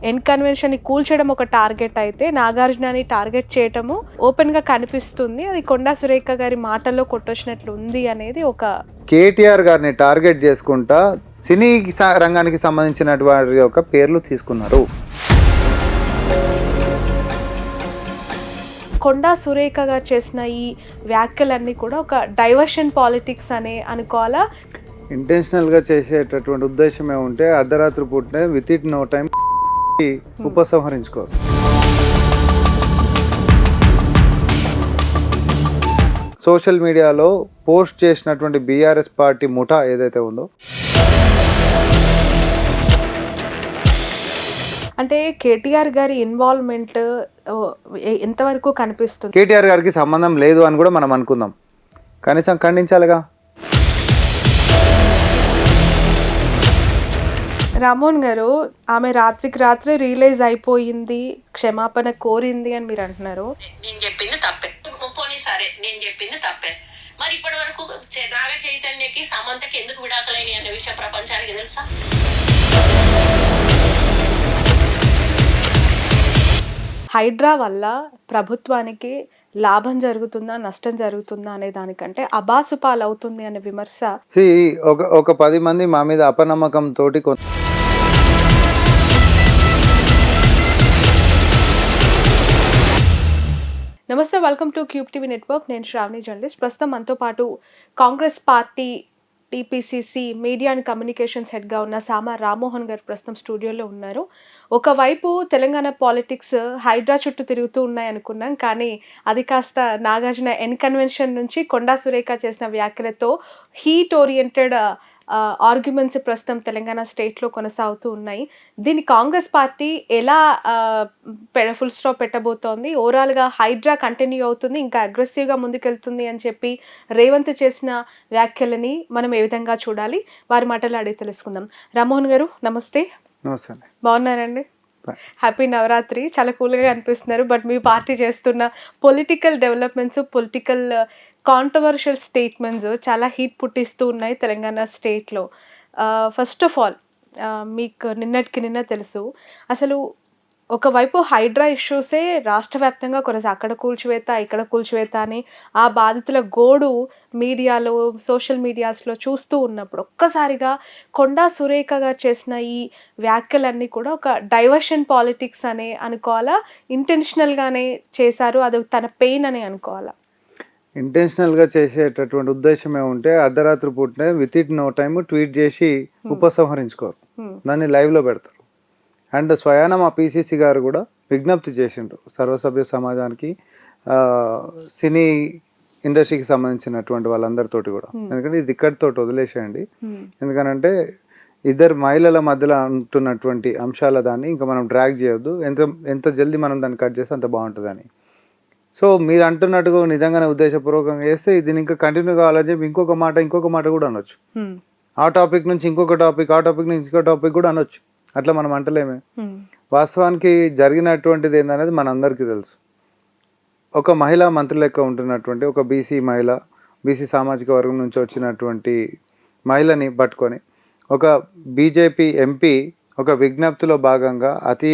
ఎన్ కన్వెన్షన్ని కూల్చడం ఒక టార్గెట్ అయితే, నాగార్జునని టార్గెట్ చేయటము ఓపెన్‌గా కనిపిస్తుంది. అది కొండా సురేఖ గారి మాటల్లో కొట్టొచ్చినట్లు ఉంది అనేది ఒక కేటీఆర్ గారిని టార్గెట్ చేసుకుంటా సినీ రంగానికి సంబంధించినటువంటి వారి యొక్క పేర్లు తీసుకున్నారు. కొండా సురేఖ గారు చేసిన ఈ వ్యాఖ్యలన్నీ కూడా ఒక డైవర్షన్ పాలిటిక్స్ అనే అనుకోవాలా? ఇంటెన్షనల్గా చేసేటటువంటి ఉద్దేశం ఏముంటే అర్ధరాత్రి పూటనే విత్ ఇట్ నో టైం ఉపసంహరించుకోరు. సోషల్ మీడియాలో పోస్ట్ చేసినటువంటి బీఆర్ఎస్ పార్టీ ముఠా ఏదైతే ఉందో, అంటే కేటీఆర్ గారి ఇన్వాల్వ్మెంట్ ఎంతవరకు కనిపిస్తుంది? కేటీఆర్ గారికి సంబంధం లేదు అని కూడా మనం అనుకుందాం, కనీసం ఖండించాలిగా. రామోహన్ గారు, ఆమె రాత్రికి రాత్రే రియలైజ్ అయిపోయింది, క్షమాపణ కోరింది అని మీరు అంటున్నారు. నేను చెప్పింది తప్పే, పోనీ సరే నేను చెప్పింది తప్పే. మరి ఇప్పటి వరకు నాగ చైతన్యకి సమంతకి ఎందుకు విడాకులైన అనే విషయం ప్రపంచానికి తెలుసా? హైడ్రా వల్ల ప్రభుత్వానికి లాభం జరుగుతుందా నష్టం జరుగుతుందా అనే దానికంటే అబాసుపాలు అవుతుంది అనే విమర్శ. ఒక 10 మంది మా మీద అపనమ్మకం తోటి నమస్తే, welcome to cube TV network. నేను శ్రావణి, జర్నలిస్ట్. ప్రస్తుతం మనతో పాటు Congress party TPCC media and communications హెడ్గా ఉన్న సామా రామ్మోహన్ గారు ప్రస్తుతం స్టూడియోలో ఉన్నారు. ఒకవైపు తెలంగాణ పాలిటిక్స్ హైడ్రా చుట్టూ తిరుగుతూ ఉన్నాయి అనుకున్నాం, కానీ అది కాస్త నాగార్జున ఎన్ కన్వెన్షన్ నుంచి కొండా సురేఖ చేసిన వ్యాఖ్యలతో హీట్ ఓరియంటెడ్ ఆర్గ్యుమెంట్స్ ప్రస్తుతం తెలంగాణ స్టేట్లో కొనసాగుతూ ఉన్నాయి. దీన్ని కాంగ్రెస్ పార్టీ ఎలా ఫుల్ స్టాప్ పెట్టబోతోంది? ఓవరాల్గా హైడ్రా కంటిన్యూ అవుతుంది, ఇంకా అగ్రెసివ్గా ముందుకెళ్తుంది అని చెప్పి రేవంత్ చేసిన వ్యాఖ్యలని మనం ఏ విధంగా చూడాలి? వారి మాటలు అడిగి తెలుసుకుందాం. రామ్మోహన్ గారు నమస్తే. నమస్తే. బాగున్నారండి? హ్యాపీ నవరాత్రి. చాలా కూల్గా అనిపిస్తున్నారు. బట్ మీ పార్టీ చేస్తున్న political developments, political controversial statements చాలా హీట్ పుట్టిస్తూ ఉన్నాయి తెలంగాణ స్టేట్లో. ఫస్ట్ ఆఫ్ ఆల్, మీకు నిన్న తెలుసు, అసలు ఒకవైపు హైడ్రా ఇష్యూసే రాష్ట్ర వ్యాప్తంగా అక్కడ కూల్చివేత ఇక్కడ కూల్చివేత అని ఆ బాధితుల గోడు మీడియాలో సోషల్ మీడియాస్లో చూస్తూ ఉన్నప్పుడు ఒక్కసారిగా కొండా సురేఖ గారు చేసిన ఈ వ్యాఖ్యలన్నీ కూడా ఒక డైవర్షన్ పాలిటిక్స్ అనే అనుకోవాలా, ఇంటెన్షనల్గానే చేశారు, అది తన పెయిన్ అని అనుకోవాలా? ఇంటెన్షనల్గా చేసేటటువంటి ఉద్దేశం ఏముంటే అర్ధరాత్రి పూటనే with it no time tweet చేసి ఉపసంహరించుకోరు, దాన్ని లైవ్లో పెడతారు. అండ్ స్వయాన మా పీసీసీ గారు కూడా విజ్ఞప్తి చేసిండ్రు సర్వసభ్య సమాజానికి, సినీ ఇండస్ట్రీకి సంబంధించినటువంటి వాళ్ళందరితోటి కూడా. ఎందుకంటే ఇది ఇక్కడితో వదిలేసేయండి, ఎందుకనంటే ఇద్దరు మహిళల మధ్యలో అంటున్నటువంటి అంశాల దాన్ని ఇంకా మనం డ్రాగ్ చేయొద్దు, ఎంత జల్దీ మనం దాన్ని కట్ చేస్తే అంత బాగుంటుందని. సో మీరు అంటున్నట్టుగా నిజంగానే ఉద్దేశపూర్వకంగా చేస్తే దీన్ని ఇంకా కంటిన్యూ కావాలని చెప్పి ఇంకొక మాట కూడా అనొచ్చు. ఆ టాపిక్ నుంచి ఇంకొక టాపిక్, ఆ టాపిక్ నుంచి ఇంకో టాపిక్ కూడా అనొచ్చు. అట్లా మనం అంటలేమే. వాస్తవానికి జరిగినటువంటిది ఏందనేది మనందరికీ తెలుసు. ఒక మహిళా మంత్రి లెక్క ఉంటున్నటువంటి ఒక బీసీ మహిళ, బీసీ సామాజిక వర్గం నుంచి వచ్చినటువంటి మహిళని పట్టుకొని ఒక బీజేపీ ఎంపీ ఒక విజ్ఞప్తిలో భాగంగా అతి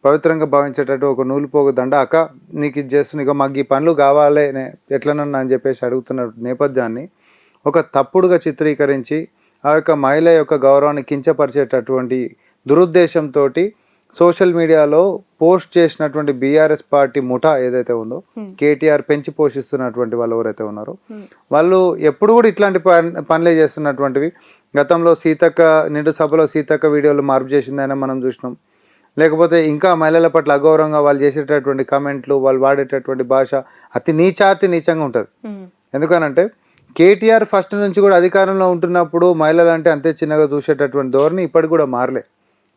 పవిత్రంగా భావించేటట్టు ఒక నూలుపోగు దండ, అక్క నీకు ఇది చేస్తుంది, ఇక మాకు ఈ పనులు కావాలి ఎట్లనన్నా అని చెప్పేసి అడుగుతున్న నేపథ్యాన్ని ఒక తప్పుడుగా చిత్రీకరించి ఆ యొక్క మహిళ యొక్క గౌరవాన్ని కించపరిచేటటువంటి దురుద్దేశంతో సోషల్ మీడియాలో పోస్ట్ చేసినటువంటి బీఆర్ఎస్ పార్టీ ముఠా ఏదైతే ఉందో, కేటీఆర్ పెంచి పోషిస్తున్నటువంటి వాళ్ళు ఎవరైతే ఉన్నారో వాళ్ళు ఎప్పుడు కూడా ఇట్లాంటి పనులే చేస్తున్నటువంటివి. గతంలో సీతక్క నిండు సభలో సీతక్క వీడియోలు మార్పు చేసిందైనా మనం చూసినాం. లేకపోతే ఇంకా మహిళల పట్ల అగౌరవంగా వాళ్ళు చేసేటటువంటి కామెంట్లు, వాళ్ళు వాడేటటువంటి భాష అతి నీచంగా ఉంటుంది. ఎందుకనంటే కేటీఆర్ ఫస్ట్ నుంచి కూడా అధికారంలో ఉంటున్నప్పుడు మహిళలు అంటే అంతే చిన్నగా చూసేటటువంటి ధోరణి ఇప్పటికి కూడా మారలే.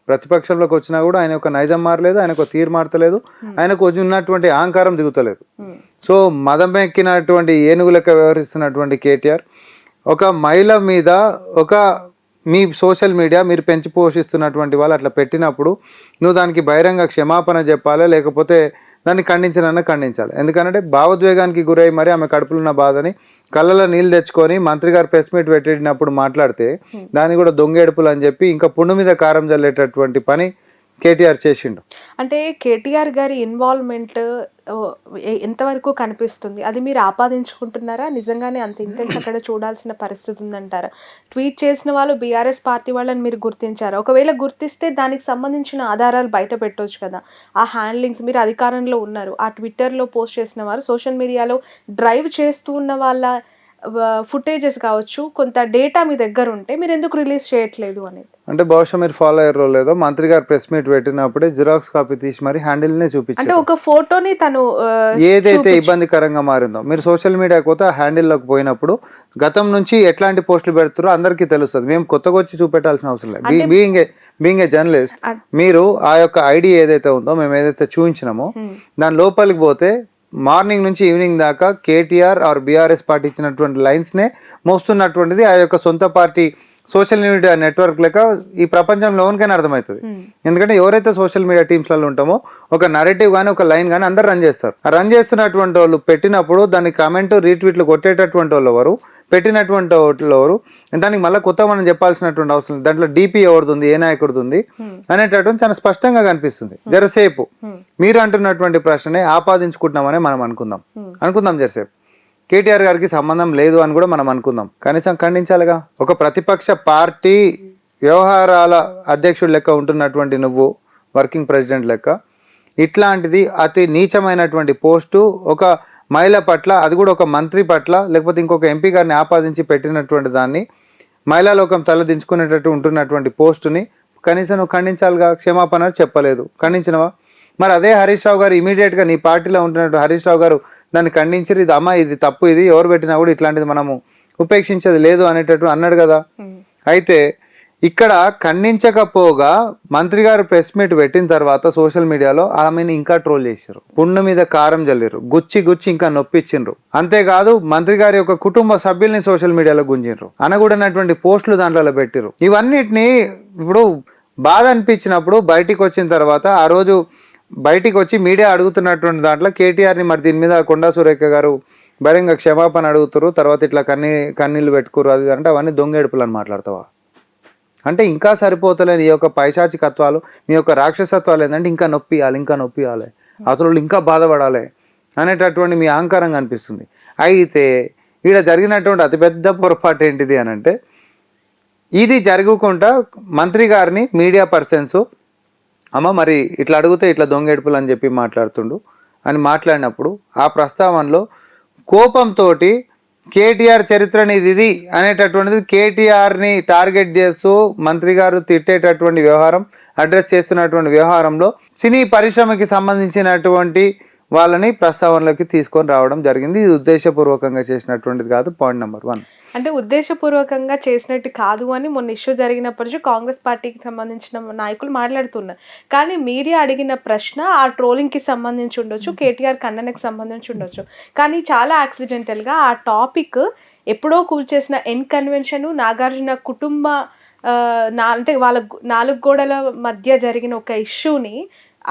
ప్రతిపక్షంలోకి వచ్చినా కూడా ఆయన ఒక నైజం మారలేదు, ఆయన ఒక తీరు మారతలేదు, ఆయనకు ఉన్నటువంటి అహంకారం దిగుతలేదు. సో మదం ఎక్కినటువంటి ఏనుగు లెక్క వ్యవహరిస్తున్నటువంటి కేటీఆర్ ఒక మహిళ మీద మీ సోషల్ మీడియా మీరు పెంచి పోషిస్తున్నటువంటి వాళ్ళు అట్లా పెట్టినప్పుడు నువ్వు దానికి బహిరంగ క్షమాపణ చెప్పాలి, లేకపోతే దాన్ని ఖండించాలి. ఎందుకంటే భావోద్వేగానికి గురై మరి ఆమె కడుపులో ఉన్న బాధని కళ్ళలో నీళ్ళు తెచ్చుకొని మంత్రి గారు ప్రెస్ మీట్ పెట్టినప్పుడు మాట్లాడితే దాన్ని కూడా దొంగేడుపులు అని చెప్పి ఇంకా పుండు మీద కారం జల్లేటటువంటి పని కేటీఆర్ చేసిండు. అంటే కేటీఆర్ గారి ఇన్వాల్వ్మెంట్ ఎంతవరకు కనిపిస్తుంది? అది మీరు ఆపాదించుకుంటున్నారా? నిజంగానే అంత ఇంటెన్స్ అక్కడ చూడాల్సిన పరిస్థితి ఉందంటారా? ట్వీట్ చేసిన వాళ్ళు బీఆర్ఎస్ పార్టీ వాళ్ళని మీరు గుర్తించారా? ఒకవేళ గుర్తిస్తే దానికి సంబంధించిన ఆధారాలు బయట పెట్టొచ్చు కదా. ఆ హ్యాండ్లింగ్స్, మీరు అధికారంలో ఉన్నారు, ఆ ట్విట్టర్లో పోస్ట్ చేసిన వారు సోషల్ మీడియాలో డ్రైవ్ చేస్తూ ఉన్న వాళ్ళ ఫుటేజెస్ కావచ్చు, కొంత డేటా మీ దగ్గర ఉంటే మీరు ఎందుకు రిలీజ్ చేయట్లేదు అనేది. అంటే బహుశా మీరు ఫాలో అయ్యారో లేదో, మంత్రి గారు ప్రెస్ మీట్ పెట్టినప్పుడే జిరాక్స్ కాపీ తీసి మరి హ్యాండిల్నే అంటే చూపించారు. ఒక ఫోటోని తను ఏదైతే ఇబ్బందికరంగా మారిందో, మీరు సోషల్ మీడియా పోతే ఆ హ్యాండిల్లోకి పోయినప్పుడు గతం నుంచి ఎట్లాంటి పోస్టులు పెడుతారో అందరికీ తెలుస్తుంది. మేము కొత్తగా వచ్చి చూపెట్టాల్సిన అవసరం లేదు. బీయింగ్ ఏ జర్నలిస్ట్, మీరు ఆ యొక్క ఐడి ఏదైతే ఉందో, మేము ఏదైతే చూపించినామో దాని లోపలికి పోతే మార్నింగ్ నుంచి ఈవినింగ్ దాకా కేటీఆర్ ఆర్ బీఆర్ఎస్ పార్టీ ఇచ్చినటువంటి లైన్స్నే మోస్తున్నటువంటిది ఆ యొక్క సొంత పార్టీ సోషల్ మీడియా నెట్వర్క్ లెక్క ఈ ప్రపంచంలో ఎవరికైనా అర్థమవుతుంది. ఎందుకంటే ఎవరైతే సోషల్ మీడియా టీమ్స్లలో ఉంటామో ఒక నరేటివ్ కానీ ఒక లైన్ కానీ అందరు రన్ చేస్తారు. రన్ చేస్తున్నటువంటి వాళ్ళు పెట్టినప్పుడు దాని కామెంట్ రీట్వీట్లు కొట్టేటటువంటి వాళ్ళు ఎవరు, పెట్టినటువంటి వాళ్ళు ఎవరు, దానికి మళ్ళీ కొత్త మనం చెప్పాల్సినటువంటి అవసరం లేదు. దాంట్లో డీపీ ఎవరిది ఉంది, ఏ నాయకుడిది ఉంది అనేటటువంటి చాలా స్పష్టంగా కనిపిస్తుంది. జరసేపు మీరు అంటున్నటువంటి ప్రశ్ననే ఆపాదించుకుంటున్నామని మనం అనుకుందాం జరసేపు. కేటీఆర్ గారికి సంబంధం లేదు అని కూడా మనం అనుకుందాం, కనీసం ఖండించాలిగా. ఒక ప్రతిపక్ష పార్టీ వ్యవహారాల అధ్యక్షుడు లెక్క ఉంటున్నటువంటి నువ్వు, వర్కింగ్ ప్రెసిడెంట్ లెక్క, ఇట్లాంటిది అతి నీచమైనటువంటి పోస్టు ఒక మహిళ పట్ల, అది కూడా ఒక మంత్రి పట్ల, లేకపోతే ఇంకొక ఎంపీ గారిని ఆపాదించి పెట్టినటువంటి దాన్ని, మహిళా లోకం తలదించుకునేటట్టు ఉంటున్నటువంటి పోస్టుని కనీసం నువ్వు ఖండించాలిగా. క్షమాపణ చెప్పలేదు, ఖండించినవా? మరి అదే హరీష్ రావు గారు ఇమీడియట్గా నీ పార్టీలో ఉంటున్నట్టు హరీష్ రావు గారు దాన్ని ఖండించారు. ఇది అమ్మ, ఇది తప్పు, ఇది ఎవరు పెట్టినా కూడా ఇట్లాంటిది మనము ఉపేక్షించేది లేదు అనేటట్టు అన్నాడు కదా. అయితే ఇక్కడ ఖండించకపోగా మంత్రి గారు ప్రెస్ మీట్ పెట్టిన తర్వాత సోషల్ మీడియాలో ఆమెను ఇంకా ట్రోల్ చేశారు, పుండు మీద కారం జల్లిరు, గుచ్చి ఇంకా నొప్పించిండ్రు. అంతేకాదు మంత్రి గారి యొక్క కుటుంబ సభ్యుల్ని సోషల్ మీడియాలో గుంజిండ్రు, అనకూడనటువంటి పోస్టులు దాంట్లో పెట్టిరు. ఇవన్నిటిని ఇప్పుడు బాధ అనిపించినప్పుడు బయటికి వచ్చిన తర్వాత, ఆ రోజు బయటికి వచ్చి మీడియా అడుగుతున్నటువంటి దాంట్లో కేటీఆర్ని మరి దీని మీద కొండా సురేఖ గారు బహిరంగ క్షమాపణ అడుగుతారు, తర్వాత ఇట్లా కన్నీళ్ళు పెట్టుకోరు, అది అంటే అవన్నీ దొంగేడుపులు అని మాట్లాడతావా? అంటే ఇంకా సరిపోతలేని ఈ యొక్క పైశాచికత్వాలు, మీ యొక్క రాక్షసత్వాలు ఏంటంటే ఇంకా నొప్పియాలి, అసలు ఇంకా బాధపడాలి అనేటటువంటి మీ అహంకారం కనిపిస్తుంది. అయితే ఈడ జరిగినటువంటి అతిపెద్ద పొరపాటు ఏంటిది అని అంటే, ఇది జరగకుండా మంత్రి గారిని మీడియా పర్సన్స్ అమ్మ మరి ఇట్లా అడిగితే ఇట్లా దొంగేడుపులు అని చెప్పి మాట్లాడుతుండు అని మాట్లాడినప్పుడు, ఆ ప్రస్తావనలో కోపంతో కేటీఆర్ చరిత్రని ఇది అనేటటువంటిది కేటీఆర్ని టార్గెట్ చేస్తూ మంత్రి గారు తిట్టేటటువంటి వ్యవహారం, అడ్రస్ చేస్తున్నటువంటి వ్యవహారంలో సినీ పరిశ్రమకి సంబంధించినటువంటి వాళ్ళని ప్రస్తావనలోకి తీసుకొని రావడం జరిగింది. ఇది ఉద్దేశపూర్వకంగా చేసినటువంటిది కాదు. Point number 1. అంటే ఉద్దేశపూర్వకంగా చేసినట్టు కాదు అని మొన్న ఇష్యూ జరిగినప్పటి నుంచి కాంగ్రెస్ పార్టీకి సంబంధించిన నాయకులు మాట్లాడుతున్నారు. కానీ మీడియా అడిగిన ప్రశ్న ఆ ట్రోలింగ్కి సంబంధించి ఉండొచ్చు, కేటీఆర్ ఖండనకి సంబంధించి ఉండొచ్చు. కానీ చాలా యాక్సిడెంటల్గా ఆ టాపిక్ ఎప్పుడో కూల్చేసిన ఎన్ కన్వెన్షన్, నాగార్జున కుటుంబ అంటే వాళ్ళ 4 గోడల మధ్య జరిగిన ఒక ఇష్యూని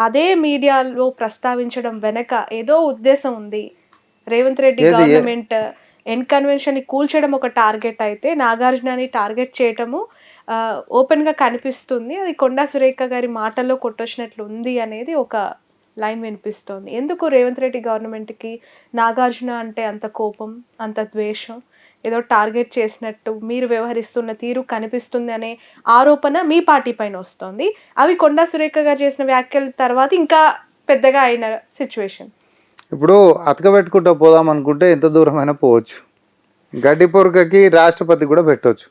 అదే మీడియాలో ప్రస్తావించడం వెనక ఏదో ఉద్దేశం ఉంది. రేవంత్ రెడ్డి గవర్నమెంట్ ఎన్ కన్వెన్షన్ని కూల్చడం ఒక టార్గెట్ అయితే, నాగార్జునని టార్గెట్ చేయటము ఓపెన్గా కనిపిస్తుంది. అది కొండా సురేఖ గారి మాటల్లో కొట్టొచ్చినట్లు ఉంది అనేది ఒక లైన్ వినిపిస్తోంది. ఎందుకు రేవంత్ రెడ్డి గవర్నమెంట్కి నాగార్జున అంటే అంత కోపం, అంత ద్వేషం? ఏదో టార్గెట్ చేసినట్టు మీరు వ్యవహరిస్తున్న తీరు కనిపిస్తుంది అనే ఆరోపణ మీ పార్టీ పైన వస్తుంది. అవి కొండా సురేఖ గారు చేసిన వ్యాఖ్యల తర్వాత ఇంకా పెద్దగా అయిన సిచ్యువేషన్. ఇప్పుడు అతకబెట్టుకుంటూ పోదాం అనుకుంటే ఎంత దూరమైనా పోవచ్చు. గడ్డి పొరకకి రాష్ట్రపతి కూడా పెట్టవచ్చు.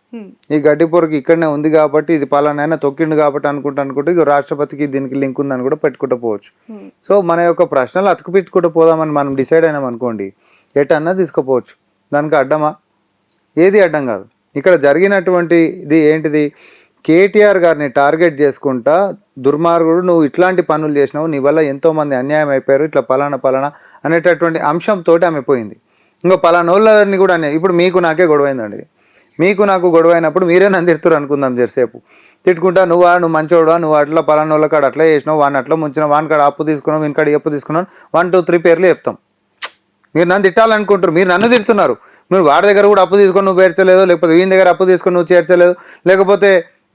ఈ గడ్డి పొరక ఇక్కడనే ఉంది కాబట్టి, ఇది పలానా తొక్కిండు కాబట్టి అనుకుంటే ఇక రాష్ట్రపతికి దీనికి లింక్ ఉందని కూడా పెట్టుకుంటూ పోవచ్చు. సో మన యొక్క ప్రశ్నలు అతకు పెట్టుకుంటూ పోదామని మనం డిసైడ్ అయినాం అనుకోండి, ఎటన్నా తీసుకుపోవచ్చు. దానికి అడ్డమా? ఏది అడ్డం కాదు. ఇక్కడ జరిగినటువంటి ఇది ఏంటిది, కేటీఆర్ గారిని టార్గెట్ చేసుకుంటా దుర్మార్గుడు నువ్వు ఇట్లాంటి పనులు చేసినావు, నీ వల్ల ఎంతోమంది అన్యాయం అయిపోయారు, ఇట్లా పలానా అనేటటువంటి అంశంతో ఆమె పోయింది. ఇంకో పలానోళ్ళని కూడా ఇప్పుడు మీకు నాకే గొడవైందండి. మీకు నాకు గొడవ అయినప్పుడు మీరే నన్ను తిడుతురు అనుకుందాం. జరసేపు తిట్టుకుంటా, నువ్వు మంచోడువా, నువ్వు అట్లా పలానోళ్ళ కాడ అట్లా చేసినావు, వాడిని అట్లా ముంచినావు, వాని కాడ అప్పు తీసుకున్నావు, వీని కాడ అప్పు తీసుకున్నావు, 1 2 3 పేర్లు చెప్తాం. మీరు నన్ను తిట్టాలనుకుంటారు, మీరు నన్ను తిడుతున్నారు. మీరు వాడి దగ్గర కూడా అప్పు తీసుకొని నువ్వు చేర్చలేదు, లేకపోతే వీని దగ్గర అప్పు తీసుకొని నువ్వు చేర్చలేదు, లేకపోతే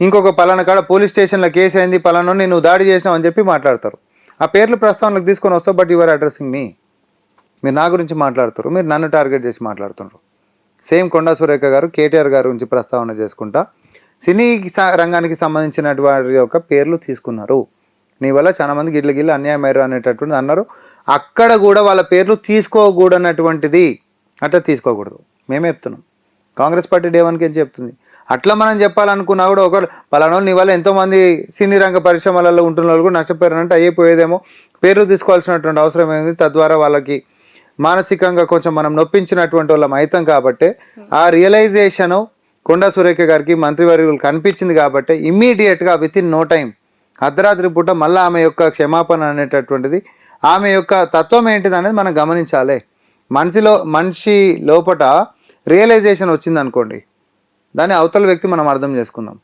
ఇంకొక పలానా కాడ పోలీస్ స్టేషన్లో కేసు అయింది, పలానా నువ్వు దాడి చేసినావు అని చెప్పి మాట్లాడతారు. ఆ పేర్లు ప్రస్తావనలకు తీసుకొని వస్తావు, బట్ యువర్ అడ్రస్సింగ్ మీ. మీరు నా గురించి మాట్లాడుతారు, మీరు నన్ను టార్గెట్ చేసి మాట్లాడుతున్నారు. సేమ్ కొండా సురేఖ గారు కేటీఆర్ గారి గురించి ప్రస్తావన చేసుకుంటా సినీ రంగానికి సంబంధించినటువంటి వారి యొక్క పేర్లు తీసుకున్నారు. నీ వల్ల చాలా మంది గిట్ల అన్యాయమయ్యారు అనేటటువంటి అన్నారు. అక్కడ కూడా వాళ్ళ పేర్లు తీసుకోకూడనటువంటిది, అట్లా తీసుకోకూడదు. మేమే చెప్తున్నాం, కాంగ్రెస్ పార్టీ డే 1 నుంచి చెప్తుంది. అట్లా మనం చెప్పాలనుకున్నా కూడా ఒకరు పలానా నీ వల్ల ఎంతోమంది సినీ రంగ పరిశ్రమలలో ఉంటున్న వాళ్ళు కూడా నష్టపోయారంటే అయిపోయేదేమో, పేర్లు తీసుకోవాల్సినటువంటి అవసరం ఏంది. తద్వారా వాళ్ళకి మానసికంగా కొంచెం మనం నొప్పించినటువంటి వాళ్ళం అవుతాం. కాబట్టి ఆ రియలైజేషను కొండా సురేఖ గారికి మంత్రివర్యులు కనిపించింది. కాబట్టి ఇమ్మీడియట్గా విత్ ఇన్ నో టైం అర్ధరాత్రి పూట మళ్ళీ ఆమె యొక్క క్షమాపణ అనేటటువంటిది, ఆమె యొక్క తత్వం ఏంటిది అనేది మనం గమనించాలి. మనిషి లోపట రియలైజేషన్ వచ్చింది అనుకోండి, దాన్ని అవతల వ్యక్తి మనం అర్థం చేసుకుందాం.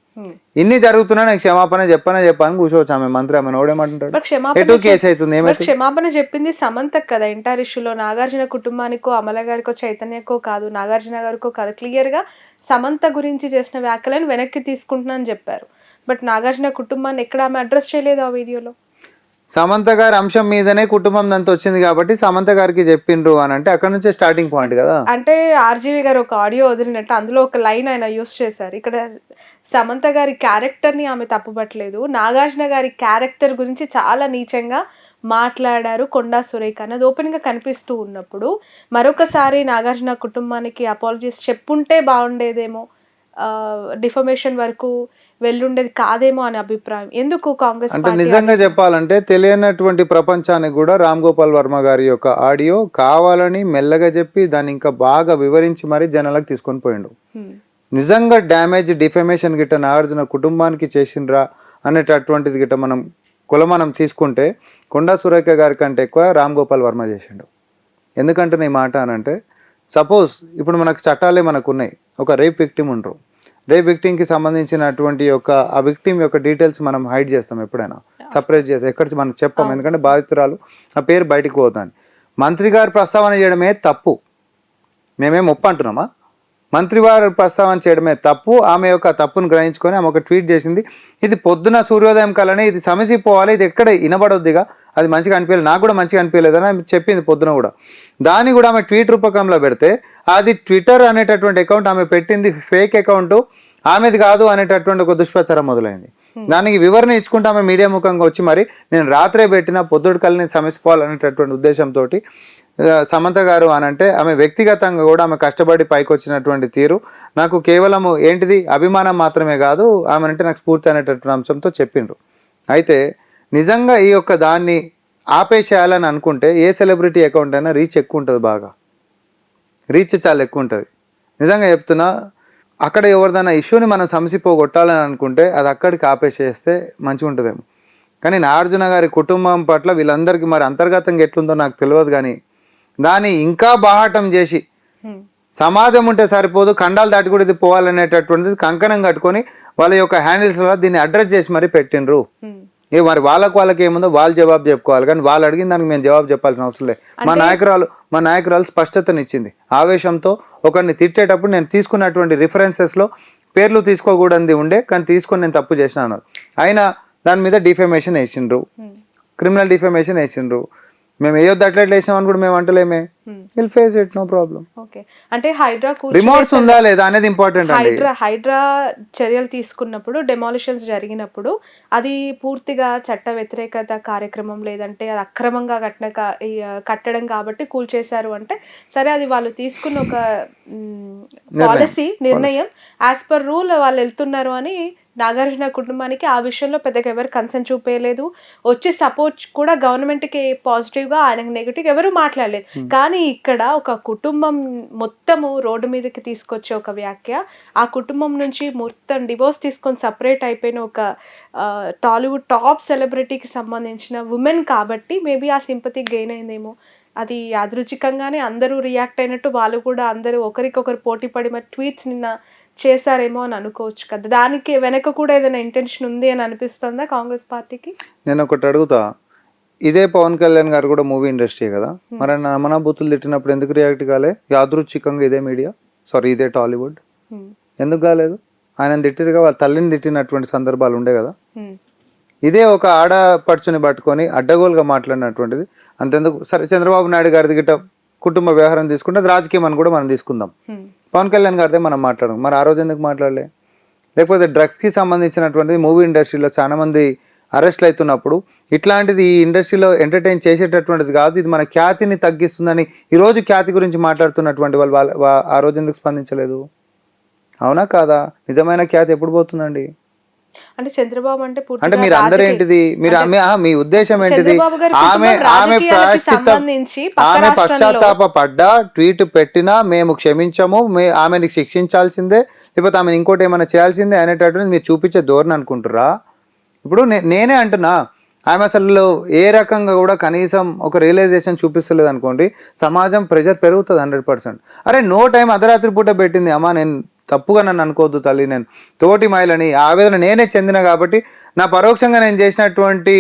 ఇన్ని జరుగుతున్నా నేను క్షమాపణ చెప్పని కూర్చోవచ్చు. ఆమె మంత్రి ఆమె నోడేమంటుంటాడు, ఎటు కేసు అవుతుంది. ఏమైతే క్షమాపణ చెప్పింది సమంత కదా ఎంటైర్ ఇష్యూలో. నాగార్జున కుటుంబానికో అమల గారికో చైతన్యకో కాదు, నాగార్జున గారికో కాదు, క్లియర్ గా సమంత గురించి చేసిన వ్యాఖ్యలను వెనక్కి తీసుకుంటున్నా అని చెప్పారు. బట్ నాగార్జున కుటుంబాన్ని ఎక్కడ ఆమె అడ్రస్ చేయలేదు ఆ వీడియోలో. సమంత గారి అంశం మీదనే కుటుంబం దంతా వచ్చింది కాబట్టి సమంత గారికి చెప్పిండ్రు అని అంటే అక్కడ నుంచే స్టార్టింగ్ పాయింట్ కదా. అంటే ఆర్జీవి గారు ఒక ఆడియో వదిలినట్టు అందులో ఒక లైన్ ఆయన యూస్ చేశారు. ఇక్కడ సమంత గారి క్యారెక్టర్ని ఆమె తప్పుపట్టలేదు, నాగార్జున గారి క్యారెక్టర్ గురించి చాలా నీచంగా మాట్లాడారు కొండా సురేఖ అన్నది ఓపెన్గా కనిపిస్తూ ఉన్నప్పుడు మరొకసారి నాగార్జున కుటుంబానికి అపాలజీస్ చెప్పుంటే బాగుండేదేమో, డిఫమేషన్ వరకు వెళ్ళుండేది కాదేమో అనే అభిప్రాయం. ఎందుకు కాంగ్రెస్ అంటే నిజంగా చెప్పాలంటే తెలియనటువంటి ప్రపంచానికి కూడా రామ్ గోపాల్ వర్మ గారి యొక్క ఆడియో కావాలని మెల్లగా చెప్పి దాన్ని ఇంకా బాగా వివరించి మరీ జనాలకు తీసుకొని పోయిండు. నిజంగా డ్యామేజ్ డిఫమేషన్ గిట్ట నాగార్జున కుటుంబానికి చేసిండ్రా అనేటటువంటిది గిట్ట మనం తీసుకుంటే కొండా సురేఖ గారి కంటే ఎక్కువ రామ్ గోపాల్ వర్మ చేసిండు. ఎందుకంటే నీ మాట అనంటే సపోజ్ ఇప్పుడు మనకు చట్టాలే మనకు ఉన్నాయి. ఒక రేప్ విక్టిమ్ ఉండరు, రేప్ విక్టిమ్కి సంబంధించినటువంటి ఆ విక్టిమ్ యొక్క డీటెయిల్స్ మనం హైడ్ చేస్తాం, ఎప్పుడైనా సపరేట్ చేస్తాం, ఎక్కడ మనం చెప్పాం. ఎందుకంటే బాధితురాలు ఆ పేరు బయటకు పోతాను. మంత్రి గారు ప్రస్తావన చేయడమే తప్పు, మేమేం ఒప్పు అంటున్నామా? మంత్రి వారు ప్రస్తావన చేయడమే తప్పు. ఆమె యొక్క తప్పును గ్రహించుకొని ఆమె ఒక ట్వీట్ చేసింది. ఇది పొద్దున సూర్యోదయం కలని ఇది సమసిపోవాలి, ఇది ఎక్కడ వినబడొద్దిగా, అది మంచిగా అనిపించలేదు, నాకు కూడా మంచిగా అనిపించలేదని ఆమె చెప్పింది పొద్దున కూడా. దాన్ని కూడా ఆమె ట్వీట్ రూపకంలో పెడితే అది ట్విట్టర్ అనేటటువంటి అకౌంట్ ఆమె పెట్టింది ఫేక్ అకౌంట్, ఆమెది కాదు అనేటటువంటి ఒక దుష్ప్రచారం మొదలైంది. దానికి వివరణ ఇచ్చుకుంటే ఆమె మీడియా ముఖంగా వచ్చి మరి నేను రాత్రే పెట్టిన పొద్దుడు కల్ని సమసిపోవాలనేటటువంటి ఉద్దేశంతో సమంత గారు అనంటే ఆమె వ్యక్తిగతంగా కూడా ఆమె కష్టపడి పైకి వచ్చినటువంటి తీరు నాకు కేవలము ఏంటిది అభిమానం మాత్రమే కాదు, ఆమె అంటే నాకు స్ఫూర్తి అనేటటువంటి అంశంతో చెప్పిండ్రు. అయితే నిజంగా ఈ యొక్క దాన్ని ఆపేసేయాలని అనుకుంటే ఏ సెలబ్రిటీ అకౌంట్ అయినా రీచ్ ఎక్కువ ఉంటుంది, బాగా రీచ్ చాలా ఎక్కువ ఉంటుంది. నిజంగా చెప్తున్నా, అక్కడ ఎవరిదైనా ఇష్యూని మనం సమసిపోగొట్టాలని అనుకుంటే అది అక్కడికి ఆపేసేస్తే మంచిగా ఉంటుందేమో. కానీ నాగార్జున గారి కుటుంబం పట్ల వీళ్ళందరికీ మరి అంతర్గతంగా ఎట్లుందో నాకు తెలియదు, కానీ దాన్ని ఇంకా బాహాటం చేసి సమాజం ఉంటే సరిపోదు, ఖండాలు దాటి కూడా ఇది పోవాలనేటటువంటిది కంకణం కట్టుకొని వాళ్ళ యొక్క హ్యాండిల్స్లో దీన్ని అడ్రస్ చేసి మరి పెట్టిండ్రు. మరి వాళ్ళకి ఏముందో వాళ్ళు జవాబు చెప్పుకోవాలి, కానీ వాళ్ళు అడిగిన దానికి మేము జవాబు చెప్పాల్సిన అవసరం లేదు. మా నాయకురాలు స్పష్టతనిచ్చింది. ఆవేశంతో ఒకరిని తిట్టేటప్పుడు నేను తీసుకున్నటువంటి రిఫరెన్సెస్లో పేర్లు తీసుకోకూడదు ఉండే, కానీ తీసుకొని నేను తప్పు చేసినాను. అయినా దాని మీద డిఫమేషన్ వేసిండ్రు, క్రిమినల్ డిఫమేషన్ వేసిండ్రు. మేము వేయొద్దు అట్లా వేసామని కూడా మేము అంటలేమే. Will face it, no problem. Okay, అంటే హైడ్రా రిమోట్స్ ఉందా లేదా అనేది ఇంపార్టెంట్ అండి. హైడ్రా చర్యలు తీసుకున్నప్పుడు, డెమాలిషన్స్ జరిగినప్పుడు అది పూర్తిగా చట్ట వ్యతిరేకత కార్యక్రమం లేదంటే అది అక్రమంగా కట్టడం కాబట్టి కూల్చేశారు అంటే సరే, అది వాళ్ళు తీసుకున్న ఒక పాలసీ నిర్ణయం యాజ్ పర్ రూల్ వాళ్ళు వెళ్తున్నారు అని నాగార్జున కుటుంబానికి ఆ విషయంలో పెద్దగా ఎవరు కన్సర్న్ చూపేయలేదు. వచ్చి సపోర్ట్ కూడా గవర్నమెంట్కి పాజిటివ్గా, ఆయనకు నెగిటివ్గా ఎవరు మాట్లాడలేదు. కానీ ఇక్కడ ఒక కుటుంబం మొత్తము రోడ్డు మీదకి తీసుకొచ్చే ఒక వ్యాఖ్య, ఆ కుటుంబం నుంచి మొత్తం డివోర్స్ తీసుకొని సపరేట్ అయిపోయిన ఒక టాలీవుడ్ టాప్ సెలబ్రిటీకి సంబంధించిన ఉమెన్ కాబట్టి మేబీ ఆ సింపతి గెయిన్ అయిందేమో. అది యాదృచ్ఛికంగానే అందరూ రియాక్ట్ అయినట్టు వాళ్ళు కూడా అందరూ ఒకరికొకరు పోటీ పడి మరి ట్వీట్స్ నిన్న చేశారేమో అని అనుకోవచ్చు కదా. దానికి వెనక కూడా ఏదైనా ఇంటెన్షన్ ఉంది అని అనిపిస్తుందా కాంగ్రెస్ పార్టీకి? నేను ఒకటి అడుగుతా, ఇదే పవన్ కళ్యాణ్ గారు కూడా మూవీ ఇండస్ట్రీ కదా, మరి నమనా బూతులు తిట్టినప్పుడు ఎందుకు రియాక్ట్ కాలే? యాదృచ్ఛికంగా ఇదే మీడియా, సారీ ఇదే టాలీవుడ్ ఎందుకు కాలేదు? ఆయన తిట్టిరుగా వాళ్ళ తల్లిని తిట్టినటువంటి సందర్భాలు ఉండే కదా. ఉమ్, ఇదే ఒక ఆడపడుచుని పట్టుకొని అడ్డగోలుగా మాట్లాడినటువంటిది. అంతెందుకు సరే, చంద్రబాబు నాయుడు గారిది గిట్ట కుటుంబ వ్యవహారం తీసుకుంటే అది రాజకీయం అని కూడా మనం తీసుకుందాం. ఉమ్, పవన్ కళ్యాణ్ గారిదే మనం మాట్లాడడం, మరి ఆ రోజు ఎందుకు మాట్లాడలే? లేకపోతే డ్రగ్స్కి సంబంధించినటువంటిది మూవీ ఇండస్ట్రీలో చాలా మంది అరెస్ట్లు అవుతున్నప్పుడు ఇట్లాంటిది ఈ ఇండస్ట్రీలో ఎంటర్టైన్ చేసేటటువంటిది కాదు, ఇది మన ఖ్యాతిని తగ్గిస్తుందని ఈరోజు ఖ్యాతి గురించి మాట్లాడుతున్నటువంటి వాళ్ళు ఆ రోజు ఎందుకు స్పందించలేదు? అవునా కాదా? నిజమైన ఖ్యాతి ఎప్పుడు పోతుందండి? అంటే చంద్రబాబు అంటే అంటే పూర్తిగా మీరు అందరూ రాజకీయ- ఏంటిది, మీరు అంటే మీ ఉద్దేశం ఏంటిది? చంద్రబాబు గారి ఆమె కుటుంబం ఆమె రాజకీయాలకి సంబంధించి పక్క ఆమె రాష్ట్రంలో పశ్చాత్తాప పడ్డా, ట్వీట్ పెట్టినా మేము క్షమించము, ఆమెని శిక్షించాల్సిందే, లేకపోతే ఆమెను ఇంకోటి ఏమైనా చేయాల్సిందే అనేటటువంటి మీరు చూపించే ధోరణి అనుకుంటురా? ఇప్పుడు నేనే అంటున్నా, ఆమె అసలు ఏ రకంగా కూడా కనీసం ఒక రియలైజేషన్ చూపిస్తలేదు అనుకోండి, సమాజం ప్రెషర్ పెరుగుతుంది 100%. అరే నో టైం అర్ధరాత్రి పూట పెట్టింది అమ్మా, నేను తప్పుగా నన్ను అనుకోవద్దు తల్లి, నేను తోటి మహిళని ఆవేదన నేనే చెందిన కాబట్టి నా పరోక్షంగా నేను చేసినటువంటి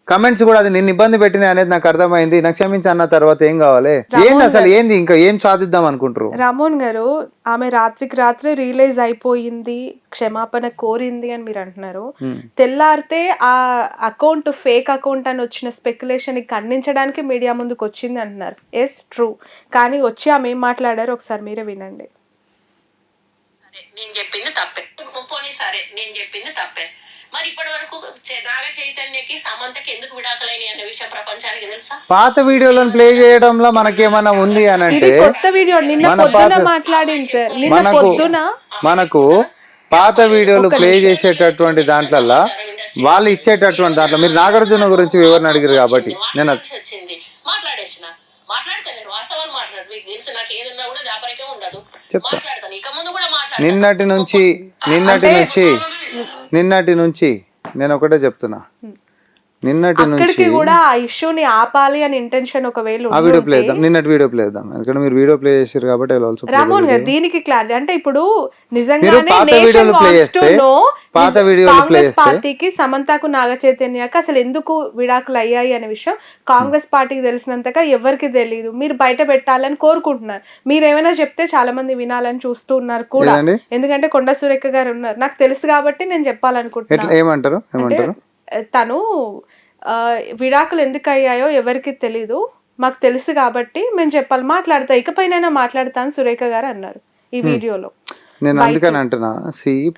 కమెంట్స్ కూడా అది నిన్ను ఇబ్బంది పెట్టినాయి అనేది నాకు అర్థమైంది, నాకు క్షమించి అన్న తర్వాత ఏం కావాలి? ఏంది అసలు, ఏంది ఇంకా ఏం సాధిద్దాం అనుకుంటారు? రామోహన్ గారు, ఆమె రాత్రికి రాత్రే రియలైజ్ అయిపోయింది, క్షమాపణ కోరింది అని మీరు అంటున్నారు. తెల్లారితే ఆ అకౌంట్ ఫేక్ అకౌంట్ అని వచ్చిన స్పెక్యులేషన్ ఖండించడానికి మీడియా ముందుకు వచ్చింది అంటున్నారు. ఎస్ ట్రూ, కానీ వచ్చి ఆమె ఏం మాట్లాడారు ఒకసారి మీరే వినండి. సరే నేను చెప్పింది తప్పే, పోనీ సరే నేను చెప్పింది తప్పే. మరి ఇప్పటి వరకు నాగ చైతన్యకి సమంతకి ఎందుకు విడాకులైన అనే విషయం ప్రపంచానికి తెలుసా? పాత వీడియోలను ప్లే చేయడంలో మనకేమన్నా ఉంది అని ఇది అంటే, కొత్త వీడియో, నిన్న మన పొద్దున పాత- మాట్లాడింది సార్, నిన్న మనకు పొద్దున మనకు పాత వీడియోలు ప్లే చేసేటటువంటి దాంట్లల్లో వాళ్ళు ఇచ్చేటటువంటి దాంట్లో మీరు నాగార్జున గురించి వివరణ అడిగారు కాబట్టి నేను వచ్చింది మాట్లాడేసిన మాట్లాడతాను, నేను వాస్తవాలు మాట్లాడదు, మీకు తెలుసు నాకు ఏదన్నా కూడా వ్యాపారికే ఉండదు, చెప్తా. మాట్లాడతాను, ఇక ముందు కూడా మాట్లాడతాను. నిన్నటి నుంచి నేను ఒకటే చెప్తున్నా, నిన్నటి నుంచి అక్కడికి కూడా ఆ ఇష్యూని ఆపాలి అని ఇంటెన్షన్ ఒకవేళ ఆ వీడియో ప్లే ఉండుంటే- చేద్దాం, నిన్నటి వీడియో ప్లే చేద్దాం, ఎందుకంటే మీరు వీడియో ప్లే చేసారు కాబట్టి రామోహన్ గారు దీనికి క్లారిటీ అంటే ఇప్పుడు మీరు నిజంగానే పాత నేషన్ వీడియోలు ప్లే వాంట్స్ టు చేస్తే, నో పాత వీడియోలు ప్లే కాంగ్రెస్ చేస్తే పార్టీకి సమంతకు నాగ చైతన్యకి అసలు ఎందుకు విడాకులు అయ్యాయి అనే విషయం కాంగ్రెస్ పార్టీకి తెలిసినంతగా ఎవరికి తెలియదు. మీరు బయట పెట్టాలని కోరుకుంటున్నారు. మీరు ఏమైనా చెప్తే చాలా మంది వినాలని చూస్తూ ఉన్నారు కూడా, ఏదండి? ఎందుకంటే కొండ సురేఖ గారు ఉన్నారు, నాకు తెలుసు కాబట్టి నేను చెప్పాలనుకుంటున్నాను. ఏమంటారు తను విడాకులు ఎందుకు అయ్యాయో ఎవరికి తెలీదు, మాకు తెలుసు కాబట్టి మేము చెప్పాలి, మాట్లాడతా, ఇకపైనైనా మాట్లాడతాను సురేఖ గారు అన్నారు ఈ వీడియోలో. నేను అందుకని అంటున్నా,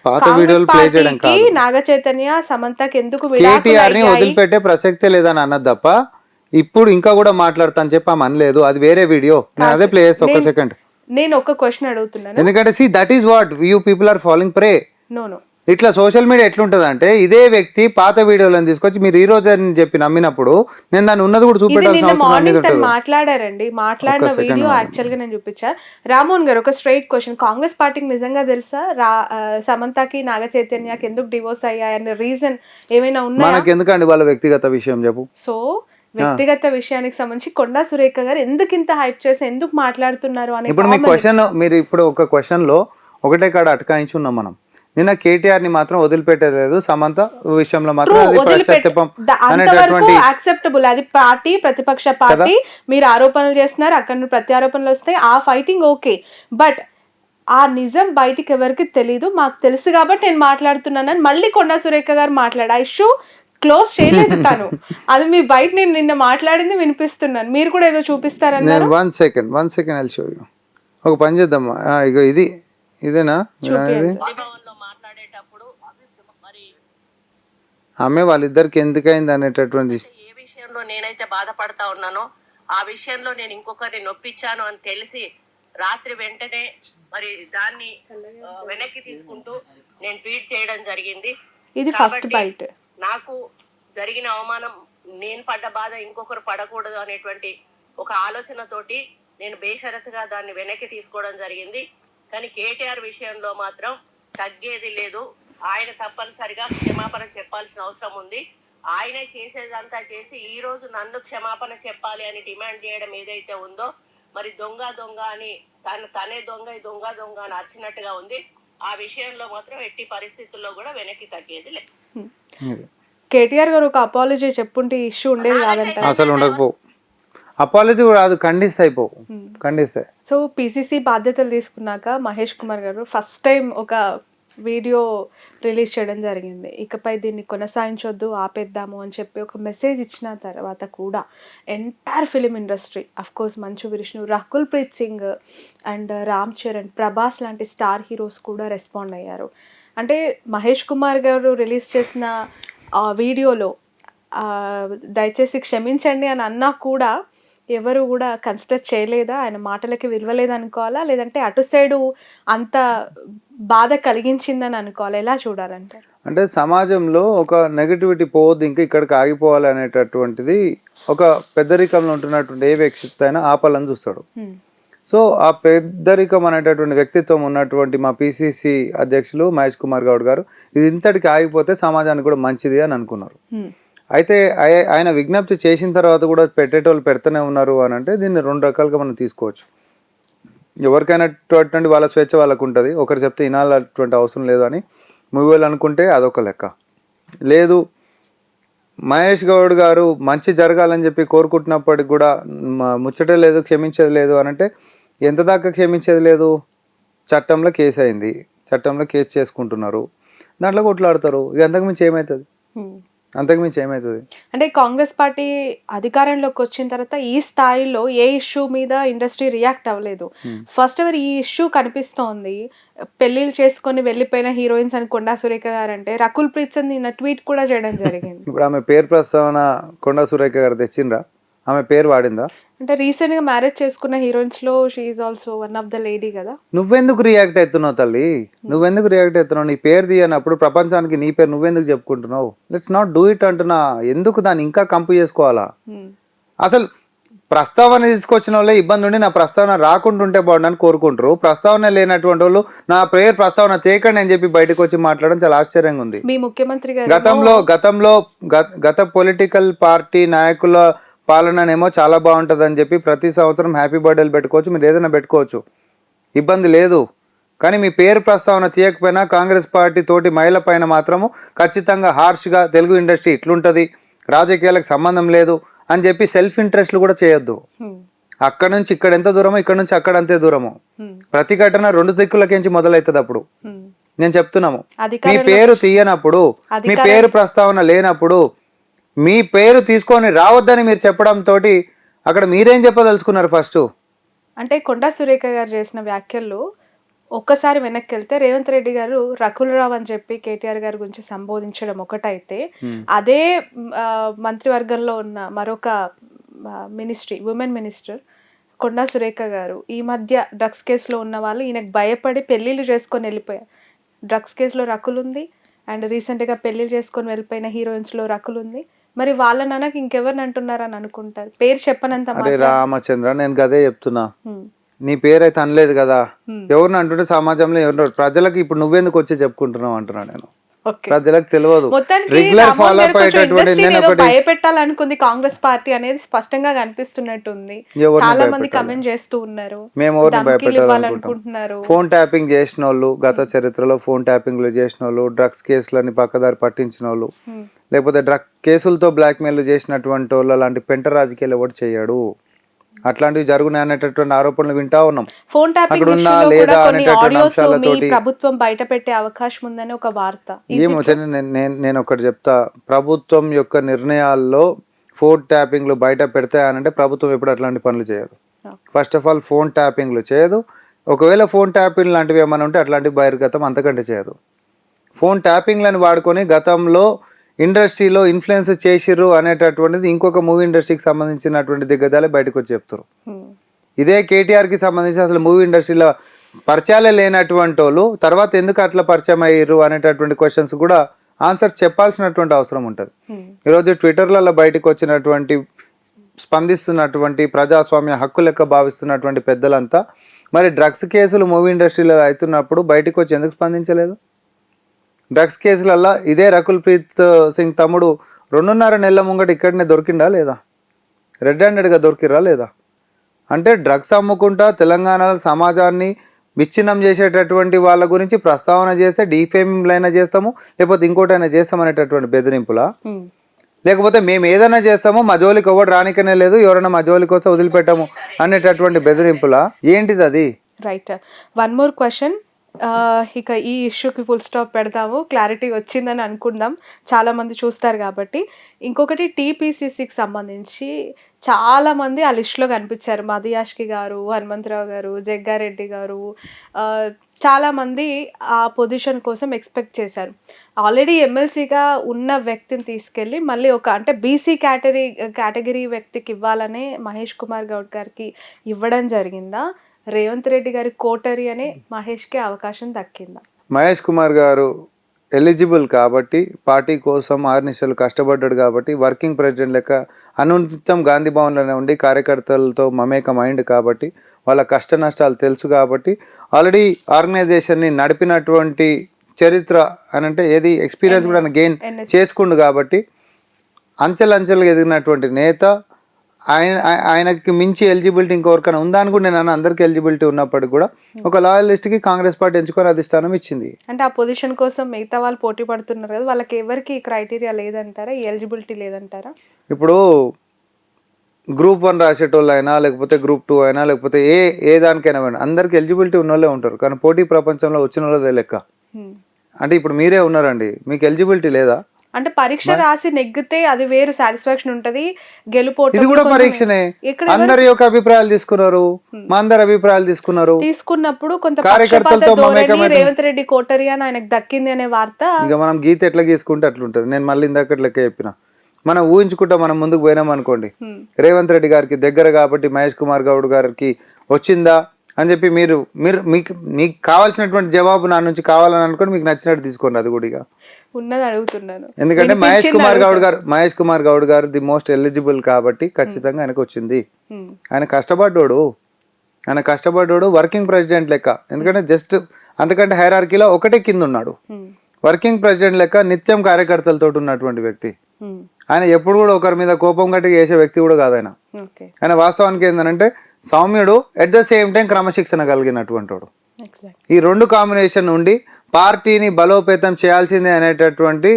పాత కాంగ్రెస్ వీడియోలు ప్లే చేయడం పార్టీకి కాదు, నాగ చైతన్య సమంతకి ఎందుకు విడాకులు కేటీఆర్ ని అయ్యాయి? వదిలిపెట్టే ప్రసక్తే లేదని అన్నది తప్ప ఇప్పుడు ఇంకా కూడా మాట్లాడతాను చెప్పి ఆమె అనలేదు. అది వేరే వీడియో, నేను అదే ప్లే చేస్తా ఒక సెకండ్. నేను ఒక క్వశ్చన్ అడుగుతున్నాను. ఎందుకంటే that is what you people are following ప్రే. నో ఇట్లా సోషల్ మీడియా ఎట్లుంటది అంటే, ఇదే వ్యక్తి పాత వీడియోలను తీసుకొచ్చి మీరు ఈ రోజు అని చెప్పి నమ్మినప్పుడు నేను దాన్ని ఉన్నది కూడా ఇది చూపెట్టాల్సిన నిన్న అవసరం అనేది మార్నింగ్ తను ఉంటుంది. మాట్లాడారండి, మాట్లాడిన ఒక్క second వీడియో ఆగండి. యాక్చువల్ గా నేను చూపించా. రామోహన్ గారు, ఒక స్ట్రైట్ క్వశ్చన్, కాంగ్రెస్ పార్టీకి నిజంగా తెలుసా సమంతకి నాగ చైతన్యకి ఎందుకు డివోర్స్ అయ్యాయన్న రీజన్ ఏమైనా ఉన్నాయా? మనకి ఎందుకండి వాళ్ళ వ్యక్తిగత విషయం చెప్పు. సో వ్యక్తిగత విషయానికి సంబంధించి కొండా సురేఖ గారు ఎందుకు ఇంత హైప్ చేసి ఎందుకు మాట్లాడుతున్నారు అనే ఇప్పుడు మీ క్వశ్చన్, మీరు ఇప్పుడు ఒక క్వశ్చన్ లో ఒకటే కాడ అటకాయించి ఉన్నాం మనం. నిన్న కేటీఆర్ ని మాత్రం వదిలిపెట్టలేదు, సమంత విషయంలో మాత్రం అది పశ్చాత్తాపం అనేటటువంటి యాక్సెప్టబుల్. అది పార్టీ, ప్రతిపక్ష పార్టీ, మీరు ఆరోపణలు చేస్తున్నారు, అక్కడ నుండి ప్రత్యారోపణలు వస్తాయి, ఆ ఫైటింగ్ ఓకే, బట్ ఆ నిజం బయటికి ఎవరికి తెలీదు, మాకు తెలుసు కాబట్టి నేను మాట్లాడుతున్నానని మళ్ళీ కొండా సురేఖ గారు మాట్లాడా ఇష్యూ క్లోజ్ చేయలేదు తను. అది మీ బయట నేను నిన్న మాట్లాడింది వినిపిస్తున్నాను, మీరు కూడా ఏదో చూపిస్తారన్నారు. నేను one second I'll show you. ఒక పని చేద్దాం, ఇగో ఇదేనా మాట్లాడేటప్పుడు మరి ఆమె వాళ్ళిద్దరికి ఎందుకైంది అనేటటువంటి ఏ విషయంలో నేనైతే బాధపడతా ఉన్నానో ఆ విషయంలో నేను ఇంకొకరిని నొప్పించాను అని తెలిసి రాత్రి వెంటనే మరి దాన్ని వెనక్కి తీసుకుంటూ నేను ట్వీట్ చేయడం జరిగింది. ఇది ఫస్ట్ బైట్. నాకు జరిగిన అవమానం, నేను పడ్డ బాధ ఇంకొకరు పడకూడదు అనేటువంటి ఒక ఆలోచనతోటి నేను బేషరతుగా దాన్ని వెనక్కి తీసుకోవడం జరిగింది. కానీ కేటీఆర్ విషయంలో మాత్రం తగ్గేది లేదు. ఆయన తప్పనిసరిగా క్షమాపణ చెప్పాల్సిన అవసరం ఉంది. ఆయనే చేసేదంతా చేసి ఈ రోజు నన్ను క్షమాపణ చెప్పాలి అని డిమాండ్ చేయడం ఏదైతే ఉందో, మరి దొంగ అని తనే దొంగ అని అరిచినట్టుగా ఉంది. ఆ విషయంలో మాత్రం ఎట్టి పరిస్థితుల్లో కూడా వెనక్కి తగ్గేది లేదు. కేటీఆర్ గారు ఒక అపాలజీ చెప్పుంటే ఇష్యూ ఉండేది కాదంట. అసలు ఉండకపోవు, అపాలజీ కూడా అది ఖండిస్తాయి. సో పిసిసి బాధ్యతలు తీసుకున్నాక మహేష్ కుమార్ గారు ఫస్ట్ టైం ఒక వీడియో రిలీజ్ చేయడం జరిగింది. ఇకపై దీన్ని కొనసాగించొద్దు, ఆపేద్దాము అని చెప్పి ఒక మెసేజ్ ఇచ్చిన తర్వాత కూడా entire film industry, of course Manchu Vishnu, Rakul Preet Singh and Ram Charan, Prabhas లాంటి స్టార్ హీరోస్ కూడా రెస్పాండ్ అయ్యారు. అంటే మహేష్ కుమార్ గారు రిలీజ్ చేసిన ఆ వీడియోలో దయచేసి క్షమించండి అని అన్నా కూడా ఎవరు కూడా కన్సిడర్ చేయలేదా? ఆయన మాటలకి విలువలేదు అనుకోవాలా, లేదంటే అటు సైడు అంత బాధ కలిగించిందని అనుకోవాలా? ఎలా చూడాలంటారు? అంటే సమాజంలో ఒక నెగటివిటీ పోవద్దు, ఇంకా ఇక్కడికి ఆగిపోవాలి అనేటటువంటిది ఒక పెద్దరికంలో ఉంటున్నటువంటి ఏ వ్యక్తి అయినా ఆపాలని చూస్తాడు. సో ఆ పెద్దరికం అనేటటువంటి వ్యక్తిత్వం ఉన్నటువంటి మా పిసిసి అధ్యక్షులు మహేష్ కుమార్ గౌడ్ గారు ఇది ఇంతటికి ఆగిపోతే సమాజానికి కూడా మంచిది అని అనుకున్నారు. అయితే ఆయన విజ్ఞప్తి చేసిన తర్వాత కూడా పెట్టేటోళ్ళు పెడుతూనే ఉన్నారు అని అంటే దీన్ని రెండు రకాలుగా మనం తీసుకోవచ్చు. ఎవరికైనా వాళ్ళ స్వేచ్ఛ వాళ్ళకు ఉంటుంది, ఒకరు చెప్తే వినాలటువంటి అవసరం లేదు అని మూవీలు అనుకుంటే అదొక లెక్క. లేదు మహేష్ గౌడ్ గారు మంచి జరగాలని చెప్పి కోరుకుంటున్నప్పటికి కూడా ముచ్చటే లేదు, క్షమించేది లేదు అని అంటే ఎంత దాకా క్షమించేది లేదు? చట్టంలో కేసు అయింది, చట్టంలో కేసు చేసుకుంటున్నారు, దాంట్లో కొట్లాడతారు, ఇక అంతకుమించి ఏమవుతుంది? అంతకుమించి ఏమవుతుంది? అంటే కాంగ్రెస్ పార్టీ అధికారంలోకి వచ్చిన తర్వాత ఈ స్థాయిలో ఏ ఇష్యూ మీద ఇండస్ట్రీ రియాక్ట్ అవ్వలేదు. ఫస్ట్ ఎవర్ ఈ ఇష్యూ కనిపిస్తోంది. పెళ్లిళ్ళు చేసుకొని వెళ్ళిపోయిన హీరోయిన్స్ అని కొండా సురేఖ గారు అంటే రకుల్ ప్రీత్ సింగ్ నిన్న ట్వీట్ కూడా చేయడం జరిగింది. ఇప్పుడు ఆమె పేరు ప్రస్తావన కొండా సురేఖ గారు తెచ్చిండ్రా? ఆమె పేరు వాడిందా? అంటే రీసెంట్ గా మ్యారేజ్ చేసుకున్న హీరోయిన్స్ లో she is also one of the lady కదా. నువ్వెందుకు రియాక్ట్ అవుతున్నావు తల్లి? నువ్వెందుకు రియాక్ట్ అవుతున్నావు? నీ పేరు తీయనప్పుడు ప్రపంచానికి నీ పేరు నువ్వెందుకు చెప్పుకుంటున్నావు? లెట్స్ నాట్ డూ ఇట్ అంటున్నా. ఎందుకు దాన్ని ఇంకా కంపు చేసుకోవాలా? అసలు ప్రస్తావన తీసుకొచ్చిన వాళ్ళే ఇబ్బంది ఉండి నా ప్రస్తావన రాకుండా ఉంటే బాగుండని కోరుకుంటారు. ప్రస్తావన లేనటువంటి వాళ్ళు నా పేరు ప్రస్తావన తేకండి అని చెప్పి బయటకు వచ్చి మాట్లాడడం చాలా ఆశ్చర్యంగా ఉంది. మీ ముఖ్యమంత్రి గారు గత పొలిటికల్ పార్టీ నాయకుల పాలననేమో చాలా బాగుంటుంది అని చెప్పి ప్రతి సంవత్సరం హ్యాపీ బర్త్డేలు పెట్టుకోవచ్చు, మీరు ఏదైనా పెట్టుకోవచ్చు, ఇబ్బంది లేదు. కానీ మీ పేరు ప్రస్తావన తీయకపోయినా కాంగ్రెస్ పార్టీ తోటి మహిళ పైన మాత్రము ఖచ్చితంగా హార్ష్గా తెలుగు ఇండస్ట్రీ ఇట్లుంటుంది, రాజకీయాలకు సంబంధం లేదు అని చెప్పి సెల్ఫ్ ఇంట్రెస్ట్లు కూడా చేయొద్దు. అక్కడ నుంచి ఇక్కడ ఎంత దూరమో ఇక్కడ నుంచి అక్కడ అంతే దూరము. ప్రతిఘటన రెండు దిక్కులకించి మొదలవుతుంది. అప్పుడు నేను చెప్తున్నాము, మీ పేరు తీయనప్పుడు, మీ పేరు ప్రస్తావన లేనప్పుడు, మీ పేరు తీసుకొని రావద్దని మీరు చెప్పడంతో అక్కడ మీరేం చెప్పదలుచుకున్నారు? ఫస్ట్ అంటే కొండా సురేఖ గారు చేసిన వ్యాఖ్యలు ఒక్కసారి వెనక్కి వెళ్తే రేవంత్ రెడ్డి గారు రకుల్ రావ్ అని చెప్పి కేటీఆర్ గారి గురించి సంబోధించడం ఒకటైతే, అదే మంత్రివర్గంలో ఉన్న మరొక ministry, women minister Konda Surekha గారు ఈ మధ్య డ్రగ్స్ కేసులో ఉన్న వాళ్ళు ఈయనకు భయపడి పెళ్లిళ్ళు చేసుకొని వెళ్ళిపోయారు. డ్రగ్స్ కేసులో రకుల్ ఉంది, అండ్ రీసెంట్గా పెళ్లిళ్ళు చేసుకొని వెళ్ళిపోయిన హీరోయిన్స్లో రకుల్ ఉంది. మరి వాళ్ళ నాన్నకి ఇంకెవరిని అంటున్నారని అనుకుంటారు? పేరు చెప్పనంత రామచంద్ర, నేను గదే చెప్తున్నా, నీ పేరు అయితే అనలేదు కదా, ఎవరిని అంటుంటే సమాజంలో ఎవరు ప్రజలకు ఇప్పుడు నువ్వెందుకు వచ్చి చెప్పుకుంటున్నావు అంటున్నా నేను. ప్రజలకు తెలియదు. రెగ్యులర్ ఫాలో అప్ అయ్యేటటువంటి భయపెట్టాలనుకుంది కాంగ్రెస్ పార్టీ అనేది స్పష్టంగా కనిపిస్తున్నట్టుంది. చాలా మంది కమెంట్ చేస్తూ ఉన్నారు, మేము ఎవరిని భయపెట్టాలనుకుంటున్నారు? ఫోన్ ట్యాపింగ్ చేసిన వాళ్ళు, గత చరిత్రలో ఫోన్ ట్యాపింగ్లు చేసిన వాళ్ళు, డ్రగ్స్ కేసులని పక్కదారి పట్టించిన వాళ్ళు, లేకపోతే డ్రగ్ కేసులతో బ్లాక్ మెయిల్ చేసినటువంటి వాళ్ళు, అలాంటి పెంట రాజకీయాలు ఎవరు చేయడు. అట్లాంటివి జరుగునాయి అనేటటువంటి ఆరోపణలు వింటా ఉన్నాం. ఫోన్ ట్యాపింగ్ ప్రభుత్వం బయట పెట్టే అవకాశం ఉందని ఒక వార్త. ఏమో నేను ఒకటి చెప్తా, ప్రభుత్వం యొక్క నిర్ణయాల్లో ఫోన్ ట్యాపింగ్లు బయట పెడతాయనంటే ప్రభుత్వం ఎప్పుడు అట్లాంటి పనులు చేయదు. ఫస్ట్ ఆఫ్ ఆల్ ఫోన్ ట్యాపింగ్లు చేయదు. ఒకవేళ ఫోన్ ట్యాపింగ్ లాంటివి ఏమైనా ఉంటే అట్లాంటి బహిర్గతం అంతకంటే చేయదు. ఫోన్ ట్యాపింగ్లను వాడుకొని గతంలో ఇండస్ట్రీలో ఇన్ఫ్లుయెన్స్ చేసిర్రు అనేటటువంటిది ఇంకొక మూవీ ఇండస్ట్రీకి సంబంధించినటువంటి దిగ్గజాలే బయటకు వచ్చి చెప్తారు. ఇదే కేటీఆర్కి సంబంధించి అసలు మూవీ ఇండస్ట్రీలో పరిచయాలే లేనటువంటి వాళ్ళు తర్వాత ఎందుకు అట్లా పరిచయం అయ్యారు అనేటటువంటి క్వశ్చన్స్ కూడా ఆన్సర్ చెప్పాల్సినటువంటి అవసరం ఉంటుంది. ఈరోజు ట్విట్టర్లలో బయటకు వచ్చినటువంటి స్పందిస్తున్నటువంటి ప్రజాస్వామ్య హక్కు లెక్క భావిస్తున్నటువంటి పెద్దలంతా మరి డ్రగ్స్ కేసులు మూవీ ఇండస్ట్రీలో అవుతున్నప్పుడు బయటకు వచ్చి ఎందుకు స్పందించలేదు? డ్రగ్స్ కేసులల్లో ఇదే రకుల్ ప్రీత్ సింగ్ తమ్ముడు 2.5 నెలల ముంగట ఇక్కడనే దొరికిండా లేదా? రెడ్ హ్యాండెడ్గా దొరికిరా లేదా? అంటే డ్రగ్స్ అమ్ముకుంటా తెలంగాణ సమాజాన్ని విచ్ఛిన్నం చేసేటటువంటి వాళ్ళ గురించి ప్రస్తావన చేస్తే డీఫేమింగ్ అయినా చేస్తాము, లేకపోతే ఇంకోటైనా చేస్తామనేటటువంటి బెదిరింపులా? లేకపోతే మేము ఏదైనా చేస్తామో మా జోలికి ఎవరు రానికనే లేదు, ఎవరైనా మా జోలికి వస్తే వదిలిపెట్టాము అనేటటువంటి బెదిరింపులా? ఏంటిది అది? రైట్. One more question. ఇక ఈ ఇష్యూకి ఫుల్ స్టాప్ పెడదాము. క్లారిటీ వచ్చిందని అనుకుందాం. చాలామంది చూస్తారు కాబట్టి. ఇంకొకటి టీపీసీసీకి సంబంధించి చాలామంది ఆ లిస్ట్‌లో కనిపించారు. మధు యాష్కి గారు, హనుమంతరావు గారు, జగ్గారెడ్డి గారు చాలామంది ఆ పొజిషన్ కోసం ఎక్స్‌పెక్ట్ చేశారు. ఆల్రెడీ ఎమ్మెల్సీగా ఉన్న వ్యక్తిని తీసుకెళ్ళి మళ్ళీ అంటే బీసీ కేటగిరీ వ్యక్తికి ఇవ్వాలనే మహేష్ కుమార్ గౌడ్ గారికి ఇవ్వడం జరిగిందా? రేవంత్ రెడ్డి గారి కోటరీ అనే మహేష్‌కి అవకాశం దక్కిందా? మహేష్ కుమార్ గారు ఎలిజిబుల్ కాబట్టి, పార్టీ కోసం ఆర్నిశలు కష్టపడ్డాడు కాబట్టి, వర్కింగ్ ప్రెసిడెంట్ లెక్క అనునిత్యం గాంధీ భవన్లోనే ఉండి కార్యకర్తలతో మమేకమైండు కాబట్టి, వాళ్ళ కష్ట నష్టాలు తెలుసు కాబట్టి, ఆల్రెడీ ఆర్గనైజేషన్ని నడిపినటువంటి చరిత్ర అని అంటే ఏది ఎక్స్పీరియన్స్ కూడా గెయిన్ చేసుకుండు కాబట్టి, అంచెలంచెలుగా ఎదిగినటువంటి నేత. ఆయనకి మించి ఎలిజిబిలిటీ ఇంకొకరికైనా ఉందా అని కూడా నేను అందరికీ ఎలిజిబిలిటీ ఉన్నప్పటికీ కూడా ఒక లాయలిస్ట్కి కాంగ్రెస్ పార్టీ ఎంచుకొని అధిష్టానం ఇచ్చింది. అంటే ఆ పొజిషన్ కోసం మిగతా వాళ్ళు పోటీ పడుతున్నారు కదా, వాళ్ళకి ఎవరికి క్రైటీరియా లేదంటారా, ఎలిజిబిలిటీ లేదంటారా? ఇప్పుడు గ్రూప్ 1 రాసేటోళ్ళు అయినా, లేకపోతే గ్రూప్ 2 అయినా, లేకపోతే ఏ దానికైనా అందరికి ఎలిజిబిలిటీ ఉన్న వాళ్ళే ఉంటారు. కానీ పోటీ ప్రపంచంలో వచ్చిన వాళ్ళదే లెక్క. అంటే ఇప్పుడు మీరే ఉన్నారండి, మీకు ఎలిజిబిలిటీ లేదా? అంటే పరీక్ష రాసి నెగ్గితే అది వేరు సాటిస్ఫాక్షన్ ఉంటది. ఇది కూడా పరీక్షనే. అందరి యొక్క అభిప్రాయాలు తీసుకున్నారు, మా అందరి అభిప్రాయాలు తీసుకున్నప్పుడు కొంత కార్యకర్తలతో రేవంత్ రెడ్డి కోటరీ అని ఆయనకు దక్కింది అనే వార్త. ఇక మనం గీత ఎట్లా గీసుకుంటే అట్లుంటది. నేను మళ్ళీ ఇందాక లెక్క చెప్పిన, మనం ఊహించుకుంటా మనం ముందుకు పోయినాం అనుకోండి, రేవంత్ రెడ్డి గారికి దగ్గర కాబట్టి మహేష్ కుమార్ గౌడ్ గారికి వచ్చిందా అని చెప్పి మీరు మీకు కావాల్సినటువంటి జవాబు నా నుంచి కావాలని అనుకోండి, మీకు నచ్చినట్టు తీసుకోండి. అది కూడా ఉన్నది అడుగుతున్నాను. ఎందుకంటే మహేష్ కుమార్ గౌడ్ గారు ది మోస్ట్ ఎలిజిబుల్ కాబట్టి ఖచ్చితంగా ఆయనకు వచ్చింది. ఆయన కష్టపడ్డాడు వర్కింగ్ ప్రెసిడెంట్ లెక్క. ఎందుకంటే జస్ట్ అంతకంటే హైరార్కీలో ఒకటే కింద ఉన్నాడు. వర్కింగ్ ప్రెసిడెంట్ లెక్క నిత్యం కార్యకర్తలతో ఉన్నటువంటి వ్యక్తి. ఆయన ఎప్పుడు కూడా ఒకరి మీద కోపం గట్టి చేసే వ్యక్తి కూడా కాదు ఆయన. ఆయన వాస్తవానికి ఏంటంటే సౌమ్యుడు, ఎట్ ద సేమ్ టైం క్రమశిక్షణ కలిగినటువంటి వాడు. ఈ రెండు కాంబినేషన్ ఉండి పార్టీని బలోపేతం చేయాల్సిందే అనేటటువంటి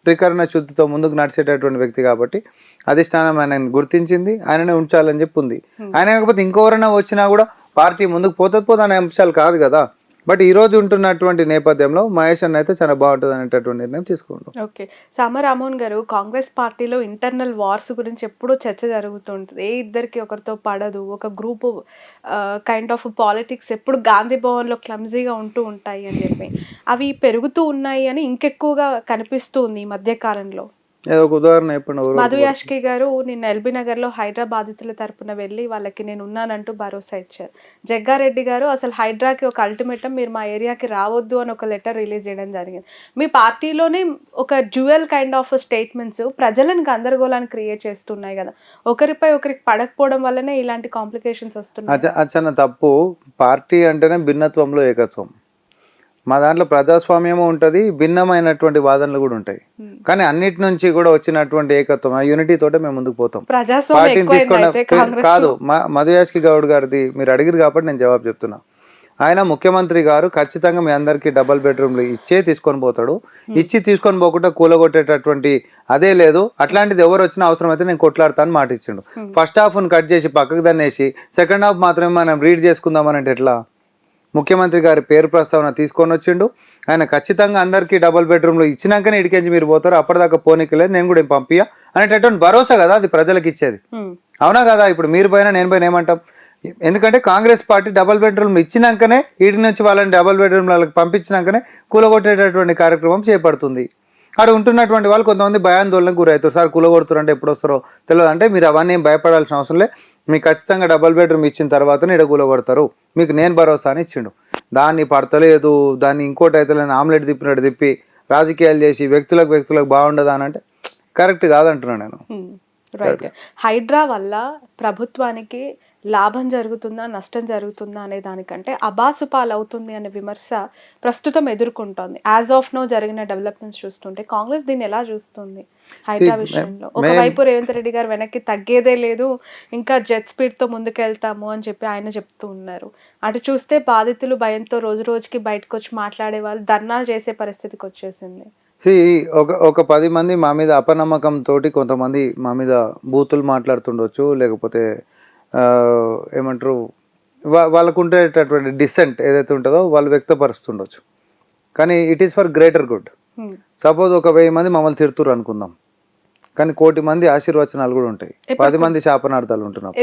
త్రికరణ శుద్ధితో ముందుకు నడిచేటటువంటి వ్యక్తి కాబట్టి అధిష్టానం ఆయనను గుర్తించింది, ఆయననే ఉంచాలని చెప్పి ఉంది. ఆయన కాకపోతే ఇంకెవరైనా వచ్చినా కూడా పార్టీ ముందుకు పోతే అనే అంశాలు కాదు కదా. బట్ ఈ రోజు ఉంటున్నటువంటి నేపథ్యంలో మహేష్ అన్న అయితే చాలా బాగుంటుంది అనేటటువంటి నిర్ణయం తీసుకుంటాం. ఓకే, రామ్మోహన్ గారు, కాంగ్రెస్ పార్టీలో ఇంటర్నల్ వార్స్ గురించి ఎప్పుడూ చర్చ జరుగుతుంటుంది. ఇద్దరికి ఒకరితో పడదు, ఒక గ్రూప్ కైండ్ ఆఫ్ పాలిటిక్స్ ఎప్పుడు గాంధీ భవన్లో క్లమ్జీగా ఉంటూ ఉంటాయి అని చెప్పి అవి పెరుగుతూ ఉన్నాయి అని ఇంకెక్కువగా కనిపిస్తుంది ఈ మధ్య కాలంలో. ఏదో ఒక ఉదాహరణ చెప్పండి. మధు యాష్కి గారు నిన్న ఎల్బీ నగర్లో హైడ్రా బాధితుల తరపున వెళ్ళి వాళ్ళకి నేను ఉన్నానంటూ భరోసా ఇచ్చారు. జగ్గారెడ్డి గారు అసలు హైడ్రాకి ఒక అల్టిమేటం, మీరు మా ఏరియాకి రావద్దు అని ఒక లెటర్ రిలీజ్ చేయడం జరిగింది. మీ పార్టీలోనే ఒక డ్యూయల్ కైండ్ ఆఫ్ స్టేట్మెంట్స్ ప్రజలను గందరగోళాన్ని క్రియేట్ చేస్తున్నాయి కదా. ఒకరిపై ఒకరికి పడకపోవడం వల్లనే ఇలాంటి కాంప్లికేషన్స్ వస్తున్నాయి. అచ్చన్న తప్పు. పార్టీ అంటేనే భిన్నత్వంలో ఏకత్వం. మా దాంట్లో ప్రజాస్వామ్యము ఉంటుంది, భిన్నమైనటువంటి వాదనలు కూడా ఉంటాయి. కానీ అన్నిటి నుంచి కూడా వచ్చినటువంటి ఏకత్వం, ఆ యూనిటీ తోటే మేము ముందుకు పోతాం. పార్టీని తీసుకోవడం కాదు. మధు యాష్కి గౌడ్ గారిది మీరు అడిగిరు కాబట్టి నేను జవాబు చెప్తున్నా. ఆయన ముఖ్యమంత్రి గారు ఖచ్చితంగా మీ అందరికీ డబుల్ బెడ్రూమ్లు తీసుకొని పోతాడు. తీసుకొని పోకుండా కూలగొట్టేటటువంటి అదే లేదు. అట్లాంటిది ఎవరు వచ్చినా అవసరం అయితే నేను కొట్లాడతాను మాట ఇచ్చిండు. ఫస్ట్ హాఫ్ను కట్ చేసి పక్కకు దన్నేసి సెకండ్ హాఫ్ మాత్రమే మనం రీడ్ చేసుకుందామనంటే ఎట్లా? ముఖ్యమంత్రి గారి పేరు ప్రస్తావన తీసుకొని వచ్చిండు. ఆయన ఖచ్చితంగా అందరికీ డబుల్ బెడ్రూమ్లు ఇచ్చినాకనే ఇడికెంచి మీరు పోతారు, అప్పటిదాకా పోనీకి నేను కూడా ఏం పంపియా అనేటటువంటి భరోసా కదా అది ప్రజలకు ఇచ్చేది. అవునా కదా? ఇప్పుడు మీరు పోయినా నేను పోయినా ఏమంటాం? ఎందుకంటే కాంగ్రెస్ పార్టీ డబుల్ బెడ్రూమ్లు ఇచ్చినాకనే, ఈడి నుంచి వాళ్ళని డబుల్ బెడ్రూమ్లకు పంపించినాకనే కూలగొట్టేటటువంటి కార్యక్రమం చేపడుతుంది. అక్కడ ఉంటున్నటువంటి వాళ్ళు కొంతమంది భయాందోళనకు గురవుతారు. సార్ కూలగొడుతారు అంటే ఎప్పుడు వస్తారో తెలియదు అంటే, మీరు అవన్నీ ఏం భయపడాల్సిన అవసరం లే, మీకు ఖచ్చితంగా డబుల్ బెడ్రూమ్ ఇచ్చిన తర్వాతనే ఇక్కడ కూలగొడతారు, మీకు నేను భరోసా అని ఇచ్చిండు. దాన్ని పడతలేదు, దాన్ని ఇంకోటి అయితే ఆమ్లెట్ తిప్పినట్టు తిప్పి రాజకీయాలు చేసి వ్యక్తులకు బాగుండదా అని అంటే కరెక్ట్ కాదంటున్నాను నేను. రైట్. హైడ్రా వల్ల ప్రభుత్వానికి లాభం జరుగుతుందా నష్టం జరుగుతుందా అనే దానికంటే అబాసుపాలు అవుతుంది అనే విమర్శ ప్రస్తుతం ఎదుర్కొంటోంది. యాజ్ ఆఫ్ నో జరిగిన డెవలప్మెంట్స్ చూస్తుంటే కాంగ్రెస్ దీన్ని ఎలా చూస్తుంది? హైడ్రా విషయంలో ఒకవైపు రేవంత్ రెడ్డి గారు వెనక్కి తగ్గేదే లేదు, ఇంకా జెట్ స్పీడ్ తో ముందుకెళ్తాము అని చెప్పి ఆయన చెప్తూ ఉన్నారు. అటు చూస్తే బాధితులు భయంతో రోజు రోజుకి బయటకు వచ్చి మాట్లాడే వాళ్ళు ధర్నాలు చేసే పరిస్థితికి వచ్చేసింది. ఒక 10 మంది మా మీద అపనమ్మకం తోటి కొంతమంది మా మీద బూతులు మాట్లాడుతుండొచ్చు, లేకపోతే ఏమంటారు వాళ్ళకు ఉండేటటువంటి డిసెంట్ ఏదైతే ఉంటుందో వాళ్ళు వ్యక్తపరుస్తుండొచ్చు, కానీ it is for greater good. Suppose ఒక 1000 మంది మమ్మల్ని తిడుతురు అనుకుందాం, కానీ 1,000,000 మంది ఆశీర్వచనాలు కూడా ఉంటాయి, 10 మంది శాపనార్థాలు ఉంటున్నాం.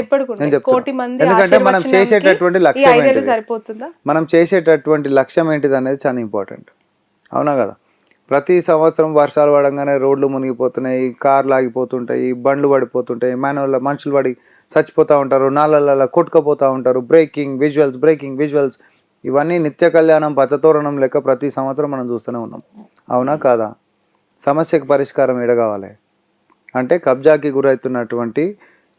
నేను చెప్తున్నా ఎందుకంటే మనం చేసేటటువంటి లక్ష్యం ఏంటిది, మనం చేసేటటువంటి లక్ష్యం ఏంటిది అనేది చాలా ఇంపార్టెంట్, అవునా కదా? ప్రతి సంవత్సరం వర్షాలు పడంగానే రోడ్లు మునిగిపోతున్నాయి, కార్లు ఆగిపోతుంటాయి, బండ్లు పడిపోతుంటాయి, మనుషులు పడి చచ్చిపోతూ ఉంటారు, నాళ్ళ కొట్టుకుపోతూ ఉంటారు, బ్రేకింగ్ విజువల్స్ ఇవన్నీ నిత్య కళ్యాణం పచ్చతోరణం లెక్క ప్రతి సంవత్సరం మనం చూస్తూనే ఉన్నాం, అవునా కాదా? సమస్యకు పరిష్కారం ఏడ కావాలి అంటే కబ్జాకి గురవుతున్నటువంటి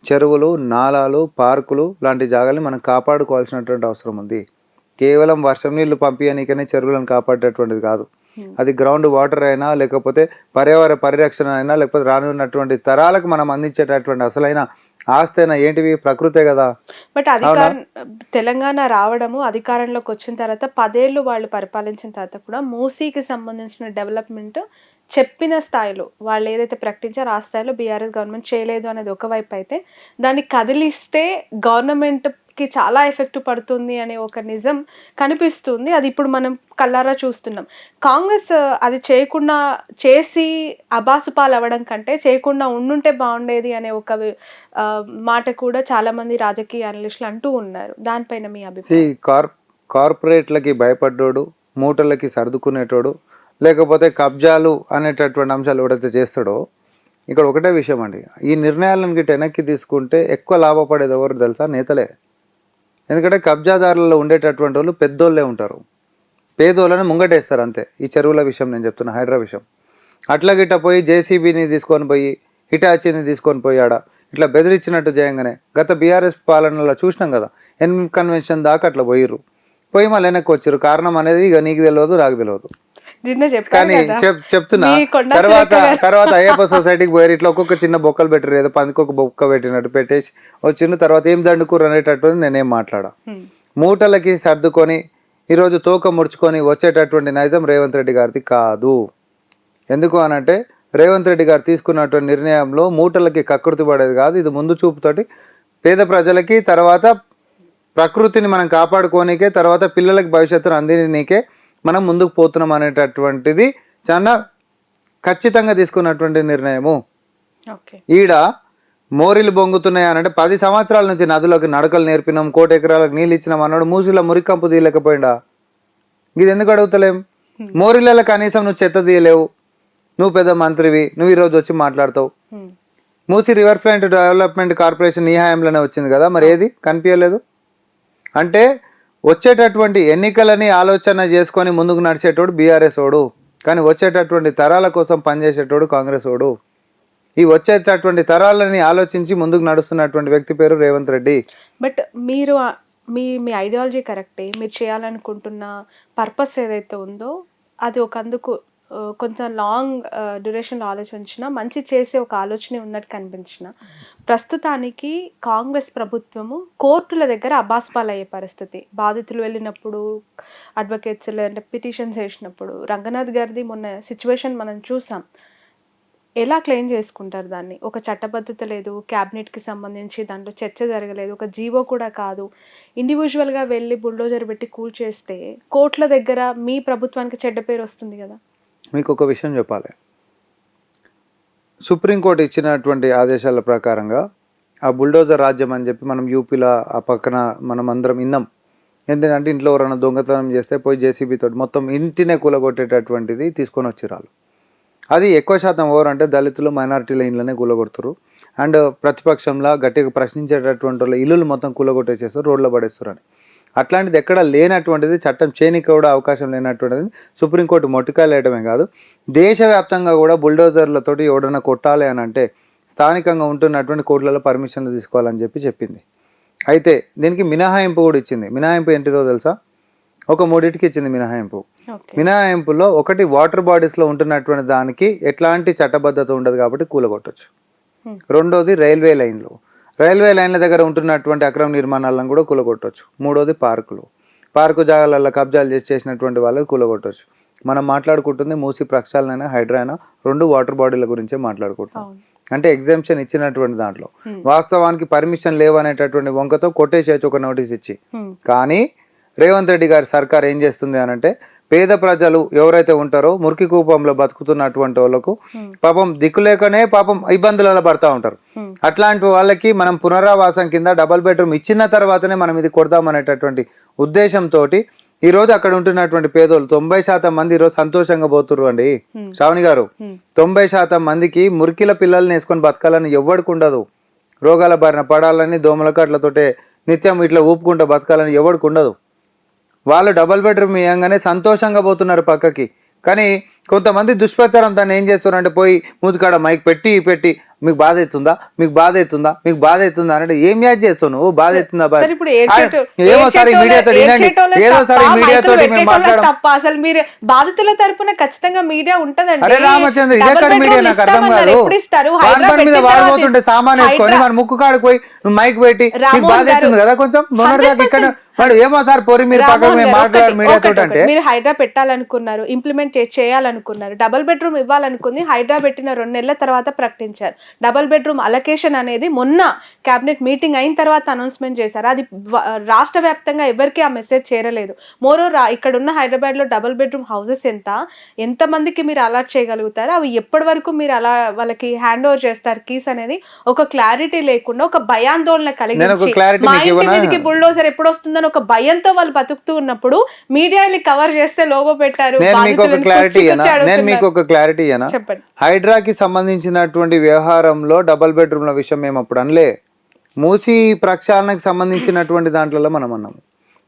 చెరువులు, నాలాలు, పార్కులు లాంటి జాగాల్ని మనం కాపాడుకోవాల్సినటువంటి అవసరం ఉంది. కేవలం వర్షం నీళ్లు పంపించనీకనే చెరువులను కాపాడేటువంటిది కాదు, అది గ్రౌండ్ వాటర్ అయినా, లేకపోతే పర్యావరణ పరిరక్షణ అయినా, లేకపోతే రానున్నటువంటి తరాలకు మనం అందించేటటువంటి అసలైన ఆస్తి అయినా ఏంటివి, ప్రకృతే కదా. బట్ తెలంగాణ రావడము, అధికారంలోకి వచ్చిన తర్వాత 10 ఏళ్ళు వాళ్ళు పరిపాలించిన తర్వాత కూడా మూసీకి సంబంధించిన డెవలప్మెంట్ చెప్పిన స్థాయిలో వాళ్ళు ఏదైతే ప్రకటించారో ఆ స్థాయిలో బీఆర్ఎస్ గవర్నమెంట్ చేయలేదు అనేది ఒకవైపు అయితే, దాన్ని కదిలిస్తే గవర్నమెంట్కి చాలా ఎఫెక్ట్ పడుతుంది అనే ఒక నిజం కనిపిస్తుంది. అది ఇప్పుడు మనం కళ్ళారా చూస్తున్నాం. కాంగ్రెస్ అది చేయకుండా చేసి అబాసుపాలు అవ్వడం కంటే చేయకుండా ఉండుంటే బాగుండేది అనే ఒక మాట కూడా చాలా మంది రాజకీయ అనలిస్టులు అంటూ ఉన్నారు. దానిపైన మీ అభిప్రాయం? కార్పొరేట్లకి భయపడ్డోడు, మూటలకి సర్దుకునేటోడు, లేకపోతే కబ్జాలు అనేటటువంటి అంశాలు ఎవడైతే చేస్తాడో, ఇక్కడ ఒకటే విషయం అండి, ఈ నిర్ణయాలను గిట్ట వెనక్కి తీసుకుంటే ఎక్కువ లాభపడేది ఎవరు తెలుసా? నేతలే. ఎందుకంటే కబ్జాదారులలో ఉండేటటువంటి వాళ్ళు పెద్దోళ్ళే ఉంటారు, పేదోళ్ళని ముంగటేస్తారు అంతే. ఈ చెరువుల విషయం నేను చెప్తున్నా, హైడ్రా విషయం. అట్లా గిట్ట పోయి జేసీబీని తీసుకొని పోయి, హిటాచీని తీసుకొని పోయాడ ఇట్లా బెదిరించినట్టు చేయంగానే గత బీఆర్ఎస్ పాలనలో చూసినాం కదా, కన్వెన్షన్ దాకా అట్లా పోయి మళ్ళీ వెనక్కి వచ్చారు. కారణం అనేది ఇక నీకు తెలియదు, నాకు తెలియదు, కానీ చెప్తున్నా. తర్వాత అయ్యప్ప సొసైటీకి పోయారు, ఇట్లా ఒక్కొక్క చిన్న బొక్కలు పెట్టారు, ఏదో పందికి ఒక బొక్క పెట్టినట్టు పెట్టేసి వచ్చిన తర్వాత ఏం దండుకూరు అనేటటువంటి నేనేం మాట్లాడా. మూటలకి సర్దుకొని ఈరోజు తోక ముడుచుకొని వచ్చేటటువంటి నైజం రేవంత్ రెడ్డి గారిది కాదు. ఎందుకు అనంటే రేవంత్ రెడ్డి గారు తీసుకున్నటువంటి నిర్ణయంలో మూటలకి కకృతి పడేది కాదు, ఇది ముందు చూపుతోటి పేద ప్రజలకి, తర్వాత ప్రకృతిని మనం కాపాడుకోనికే, తర్వాత పిల్లలకి భవిష్యత్తును అందినీకే మనం ముందుకు పోతున్నాం అనేటటువంటిది చాలా ఖచ్చితంగా తీసుకున్నటువంటి నిర్ణయము. ఈడ మోరీలు బొంగుతున్నాయి అనంటే 10 సంవత్సరాల నుంచి నదులకు నడకలు నేర్పినాం, 1,00,00,000 ఎకరాలకు నీళ్ళు ఇచ్చినాం అన్నాడు, మూసిలో మురికంపు తీయలేకపోయిందా? ఇది ఎందుకు అడుగుతలేం? మోరీలలో కనీసం నువ్వు చెత్త తీయలేవు, నువ్వు పెద్ద మంత్రివి, నువ్వు ఈరోజు వచ్చి మాట్లాడతావు. మూసి రివర్ ఫ్రంట్ డెవలప్మెంట్ కార్పొరేషన్ నీ హయాంలోనే వచ్చింది కదా, మరి ఏది కనిపించలేదు? అంటే వచ్చేటటువంటి ఎన్నికలని ఆలోచన చేసుకొని ముందుకు నడిచేటోడు బీఆర్ఎస్ ఓడు, కానీ వచ్చేటటువంటి తరాల కోసం పనిచేసేటోడు కాంగ్రెస్ ఓడు. ఈ వచ్చేటటువంటి తరాలని ఆలోచించి ముందుకు నడుస్తున్నటువంటి వ్యక్తి పేరు రేవంత్ రెడ్డి. బట్ మీరు మీ ఐడియాలజీ కరెక్టే, మీరు చేయాలనుకుంటున్న పర్పస్ ఏదైతే ఉందో అది అందుకు కొంచెం లాంగ్ డ్యూరేషన్లో ఆలోచించిన మంచి చేసే ఒక ఆలోచన ఉన్నట్టు కనిపించిన, ప్రస్తుతానికి కాంగ్రెస్ ప్రభుత్వము కోర్టుల దగ్గర అబాస్పాలు అయ్యే పరిస్థితి. బాధితులు వెళ్ళినప్పుడు, అడ్వకేట్స్ అంటే పిటిషన్స్ వేసినప్పుడు, రంగనాథ్ గారిది మొన్న సిచ్యువేషన్ మనం చూసాం. ఎలా క్లెయిమ్ చేసుకుంటారు దాన్ని? ఒక చట్టబద్ధత లేదు, క్యాబినెట్కి సంబంధించి దాంట్లో చర్చ జరగలేదు, ఒక జీవో కూడా కాదు, ఇండివిజువల్గా వెళ్ళి బుల్డోజర్ పెట్టి కూల్ చేస్తే కోర్టుల దగ్గర మీ ప్రభుత్వానికి చెడ్డ పేరు వస్తుంది కదా. మీకు ఒక విషయం చెప్పాలి, సుప్రీంకోర్టు ఇచ్చినటువంటి ఆదేశాల ప్రకారంగా ఆ బుల్డోజర్ రాజ్యం అని చెప్పి మనం యూపీలో ఆ పక్కన మనం అందరం విన్నాం. ఎందుకంటే ఇంట్లో ఎవరైనా దొంగతనం చేస్తే పోయి జేసీబీ తోటి మొత్తం ఇంటినే కూలగొట్టేటటువంటిది తీసుకొని వచ్చిరాలు. అది ఎక్కువ శాతం ఎవరంటే దళితులు, మైనారిటీల ఇండ్లనే కూలగొడుతురు. అండ్ ప్రతిపక్షంలో గట్టిగా ప్రశ్నించేటటువంటి వాళ్ళ ఇల్లులు మొత్తం కూలగొట్టేసేస్తారు, రోడ్లో పడేస్తారు అని. అట్లాంటిది ఎక్కడ లేనటువంటిది, చట్టం చేయనికి కూడా అవకాశం లేనటువంటిది సుప్రీంకోర్టు మొట్టికాయలు వేయడమే కాదు, దేశవ్యాప్తంగా కూడా బుల్డోజర్లతోటి ఎవడన్నా కొట్టాలి అని అంటే స్థానికంగా ఉంటున్నటువంటి కోర్టులలో పర్మిషన్లు తీసుకోవాలని చెప్పింది. అయితే దీనికి మినహాయింపు కూడా ఇచ్చింది. మినహాయింపు ఏంటిదో తెలుసా? ఒక 3టికి ఇచ్చింది మినహాయింపు. మినహాయింపులో ఒకటి, వాటర్ బాడీస్లో ఉంటున్నటువంటి దానికి ఎట్లాంటి చట్టబద్ధత ఉండదు కాబట్టి కూలగొట్టచ్చు. రెండోది, రైల్వే లైన్ల దగ్గర ఉంటున్నటువంటి అక్రమ నిర్మాణాలను కూడా కూలగొట్టవచ్చు. మూడోది, పార్కు జాగాలలో కబ్జాలు చేసినటువంటి వాళ్ళకి కూలగొట్టవచ్చు. మనం మాట్లాడుకుంటుంది మూసి ప్రక్షాళన అయినా హైడ్రా అయినా 2 వాటర్ బాడీల గురించే మాట్లాడుకుంటున్నాం. అంటే ఎగ్జామ్షన్ ఇచ్చినటువంటి దాంట్లో వాస్తవానికి పర్మిషన్ లేవనేటటువంటి వంకతో కొట్టేసేయచ్చు ఒక నోటీస్ ఇచ్చి. కానీ రేవంత్ రెడ్డి గారి సర్కార్ ఏం చేస్తుంది అని అంటే పేద ప్రజలు ఎవరైతే ఉంటారో మురికి కూపంలో బతుకుతున్నటువంటి వాళ్ళకు పాపం దిక్కులేకనే పాపం ఇబ్బందులలో పడతా ఉంటారు. అట్లాంటి వాళ్ళకి మనం పునరావాసం కింద డబుల్ బెడ్రూమ్ ఇచ్చిన తర్వాతనే మనం ఇది కొడదామనేటటువంటి ఉద్దేశంతో ఈ రోజు అక్కడ ఉంటున్నటువంటి పేదోళ్ళు 90% మంది ఈరోజు సంతోషంగా పోతుర్రు అండి. శ్రావణి గారు, 90% మందికి మురికిల పిల్లల్ని వేసుకొని బతకాలని ఎవరికి ఉండదు. రోగాల బారిన పడాలని దోమల కట్లతోటే నిత్యం ఇట్లా ఊపుకుంటూ బతకాలని ఎవరికి ఉండదు. వాళ్ళు డబుల్ బెడ్రూమ్ ఇవ్వగానే సంతోషంగా పోతున్నారు పక్కకి. కానీ కొంతమంది దుష్ప్రచారం దాన్ని ఏం చేస్తున్నారంటే పోయి మూతికాడ మైక్ పెట్టి మీకు బాధ అవుతుందా, మీకు బాధ అవుతుందా, మీకు బాధ అవుతుందా అంటే ఏం యాడ్ చేస్తావు నువ్వు? బాధ అవుతుందా? ఏమోసారి మీడియాతో ఏదోసారి మీడియాతో మేము మాట్లాడడం అసలు మీరు బాధితుల తరపున ఖచ్చితంగా మీడియా ఉంటదండి. అరే రామచంద్ర, ఇదే మీడియా నాకు అర్థం కాదు. వారి మీద వాడిపోతుంటే సామాన్ వేసుకొని మన ముక్కు కాడికి పోయి నువ్వు మైక్ పెట్టి మీకు బాధ అవుతుంది కదా కొంచెం మొన్నటిదాకా ఇక్కడ వాడు ఏమో సార్ పోరి మీరు పక్కన మాట్లాడారు మీడియాతో అంటే. మీరు హైడ్రా పెట్టాలనుకున్నారు, ఇంప్లిమెంట్ చేయాలనుకున్నారు, డబుల్ బెడ్రూమ్ ఇవ్వాలనుకుంది, హైడ్రా పెట్టిన 2 నెలల తర్వాత ప్రకటించారు. డబుల్ బెడ్రూమ్ అలొకేషన్ అనేది మొన్న కేబినెట్ మీటింగ్ అయిన తర్వాత అనౌన్స్మెంట్ చేశారు. అది రాష్ట్ర వ్యాప్తంగా ఎవరికి ఆ మెసేజ్ చేరలేదు. మోరోవర్ ఇక్కడ ఉన్న హైదరాబాద్ లో డబుల్ బెడ్రూమ్ హౌసెస్ ఎంత మందికి మీరు అలాట్ చేయగలుగుతారు, అవి ఎప్పటి వరకు మీరు అలా వాళ్ళకి హ్యాండ్ ఓవర్ చేస్తారు కీస్ అనేది ఒక క్లారిటీ లేకుండా ఒక భయాందోళన కలిగించి మా ఇంటి మీదకి బుల్డోజర్ ఎప్పుడు వస్తుందని ఒక భయంతో వాళ్ళు బతుకుతూ ఉన్నప్పుడు మీడియాని కవర్ చేస్తే లోగో పెట్టారు. నేను మీకు ఒక క్లారిటీ చెప్పండి. హైడ్రాకి సంబంధించినటువంటి వ్యవహారంలో డబుల్ బెడ్రూమ్ల విషయం మేము అప్పుడు అనలే. మూసి ప్రక్షాళనకు సంబంధించినటువంటి దాంట్లో మనం అన్నాము.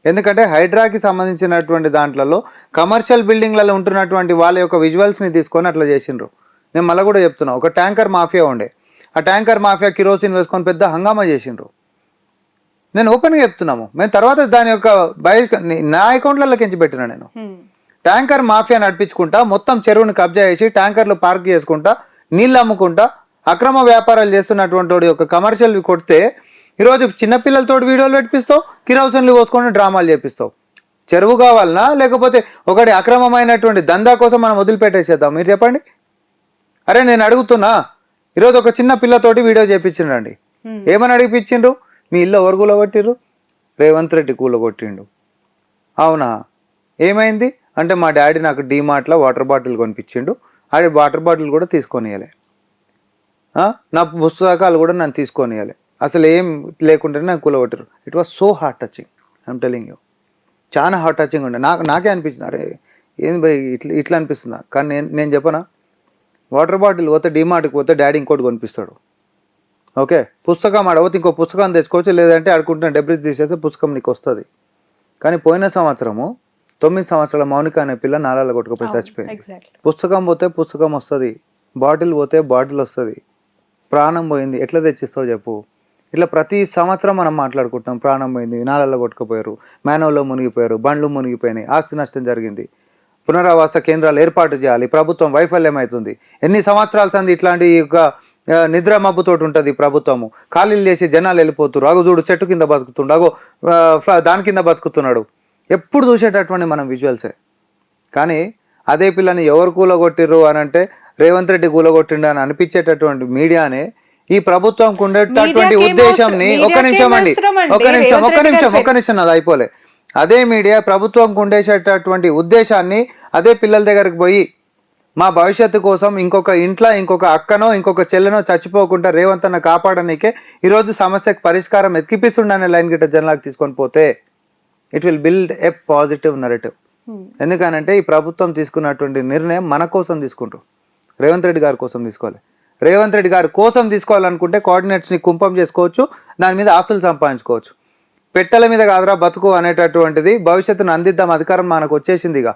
ఎందుకంటే హైడ్రాకి సంబంధించినటువంటి దాంట్లో కమర్షియల్ బిల్డింగ్లలో ఉంటున్నటువంటి వాళ్ళ యొక్క విజువల్స్ని తీసుకొని అట్లా చేసిండ్రు. నేను మళ్ళీ కూడా చెప్తున్నా, ఒక ట్యాంకర్ మాఫియా ఉండే, ఆ ట్యాంకర్ మాఫియా కిరోసిన్ వేసుకొని పెద్ద హంగామా చేసిండ్రు. నేను ఓపెన్గా చెప్తున్నాము. మేము తర్వాత దాని యొక్క నా అకౌంట్లలోకి ఎంచి పెట్టినా. నేను ట్యాంకర్ మాఫియా నడిపించుకుంటా మొత్తం చెరువుని కబ్జా చేసి ట్యాంకర్లు పార్క్ చేసుకుంటా నీళ్ళు అమ్ముకుంటా అక్రమ వ్యాపారాలు చేస్తున్నటువంటి యొక్క కమర్షియల్ కొడితే ఈరోజు చిన్నపిల్లలతో వీడియోలు పెట్టిస్తావు, కిరోసిన్లు పోసుకొని డ్రామాలు చేపిస్తావు. చెరువు కావాలనా లేకపోతే ఒకటి అక్రమమైనటువంటి దందా కోసం మనం వదిలిపెట్టేసేద్దాం? మీరు చెప్పండి. అరే నేను అడుగుతున్నా, ఈరోజు ఒక చిన్న పిల్లతోటి వీడియో చేపించిండండి. ఏమని అడిగిపించిండ్రు? మీ ఇల్లు ఎవరు కూలగొట్టిర్రు? రేవంత్ రెడ్డి కూలగొట్టిండు. అవునా, ఏమైంది అంటే మా డాడీ నాకు డీమార్ట్లో వాటర్ బాటిల్ కొనిపించిండు, అది వాటర్ బాటిల్ కూడా తీసుకొనియాలి, నా పుస్తకాలు కూడా నన్ను తీసుకొనియాలి, అసలు ఏం లేకుండానే నాకు కూలగొట్టారు. It was so heart touching. I'm telling you, చాలా హార్ట్ టచింగ్ ఉండే. నాకే అనిపించింది, అరే ఏంది భయ్ ఇట్లా అనిపిస్తుందా? కానీ నేను చెప్పనా, వాటర్ బాటిల్ పోతే డీమార్ట్కి పోతే డాడీ ఇంకోటి కొనిపిస్తాడు. ఓకే, పుస్తకం ఆడపోతే ఇంకో పుస్తకం తెచ్చుకోవచ్చు, లేదంటే ఆడుకుంటున్న డెబ్రిజ్ తీసేస్తే పుస్తకం నీకు వస్తుంది. కానీ పోయిన సంవత్సరము 9 సంవత్సరాల మౌనిక అనే పిల్ల నాలాలో కొట్టుకుపోయి చచ్చిపోయింది. పుస్తకం పోతే పుస్తకం వస్తుంది, బాటిల్ పోతే బాటిల్ వస్తుంది, ప్రాణం పోయింది ఎట్లా తెచ్చిస్తావు చెప్పు? ఇట్లా ప్రతి సంవత్సరం మనం మాట్లాడుకుంటాం. ప్రాణం పోయింది, నాలాలో కొట్టుకుపోయారు, మేనవలో మునిగిపోయారు, బండ్లు మునిగిపోయినాయి, ఆస్తి నష్టం జరిగింది, పునరావాస కేంద్రాలు ఏర్పాటు చేయాలి, ప్రభుత్వం వైఫల్యం అవుతుంది. ఎన్ని సంవత్సరాల సంది ఇట్లాంటి నిద్ర మబ్బుతోటి ఉంటుంది ప్రభుత్వము. ఖాళీలు చేసి జనాలు వెళ్ళిపోతున్నారు. అగో చూడు చెట్టు కింద బతుకుతుండు, అగో దాని కింద బతుకుతున్నాడు. ఎప్పుడు చూసేటటువంటి మనం విజువల్సే. కానీ అదే పిల్లని ఎవరు కూలగొట్టిర్రు అని అంటే రేవంత్ రెడ్డి కూలగొట్టిండు అని అనిపించేటటువంటి మీడియానే ఈ ప్రభుత్వంకు ఉండేటటువంటి ఉద్దేశంని ఒక్క నిమిషం అది అయిపోలే. అదే మీడియా ప్రభుత్వంకు ఉండేటటువంటి ఉద్దేశాన్ని అదే పిల్లల దగ్గరికి పోయి మా భవిష్యత్తు కోసం ఇంకొక ఇంట్లో ఇంకొక అక్కనో ఇంకొక చెల్లెనో చచ్చిపోకుండా రేవంత్ అన్న కాపాడనీకే ఈరోజు సమస్యకు పరిష్కారం ఎత్కిపిస్తుండనే లైన్ గిట్ట జనాలకు తీసుకొని పోతే it will build a positive narrative. ఎందుకనంటే ఈ ప్రభుత్వం తీసుకున్నటువంటి నిర్ణయం మన కోసం తీసుకుంటారు, రేవంత్ రెడ్డి గారి కోసం తీసుకోవాలి. రేవంత్ రెడ్డి గారి కోసం తీసుకోవాలనుకుంటే కోఆర్డినేట్స్ని కుంపం చేసుకోవచ్చు, దాని మీద ఆస్తులు సంపాదించుకోవచ్చు. పెట్టెల మీద కాదురా బతుకు అనేటటువంటిది భవిష్యత్తును అందిద్దాం, అధికారం మనకు వచ్చేసిందిగా.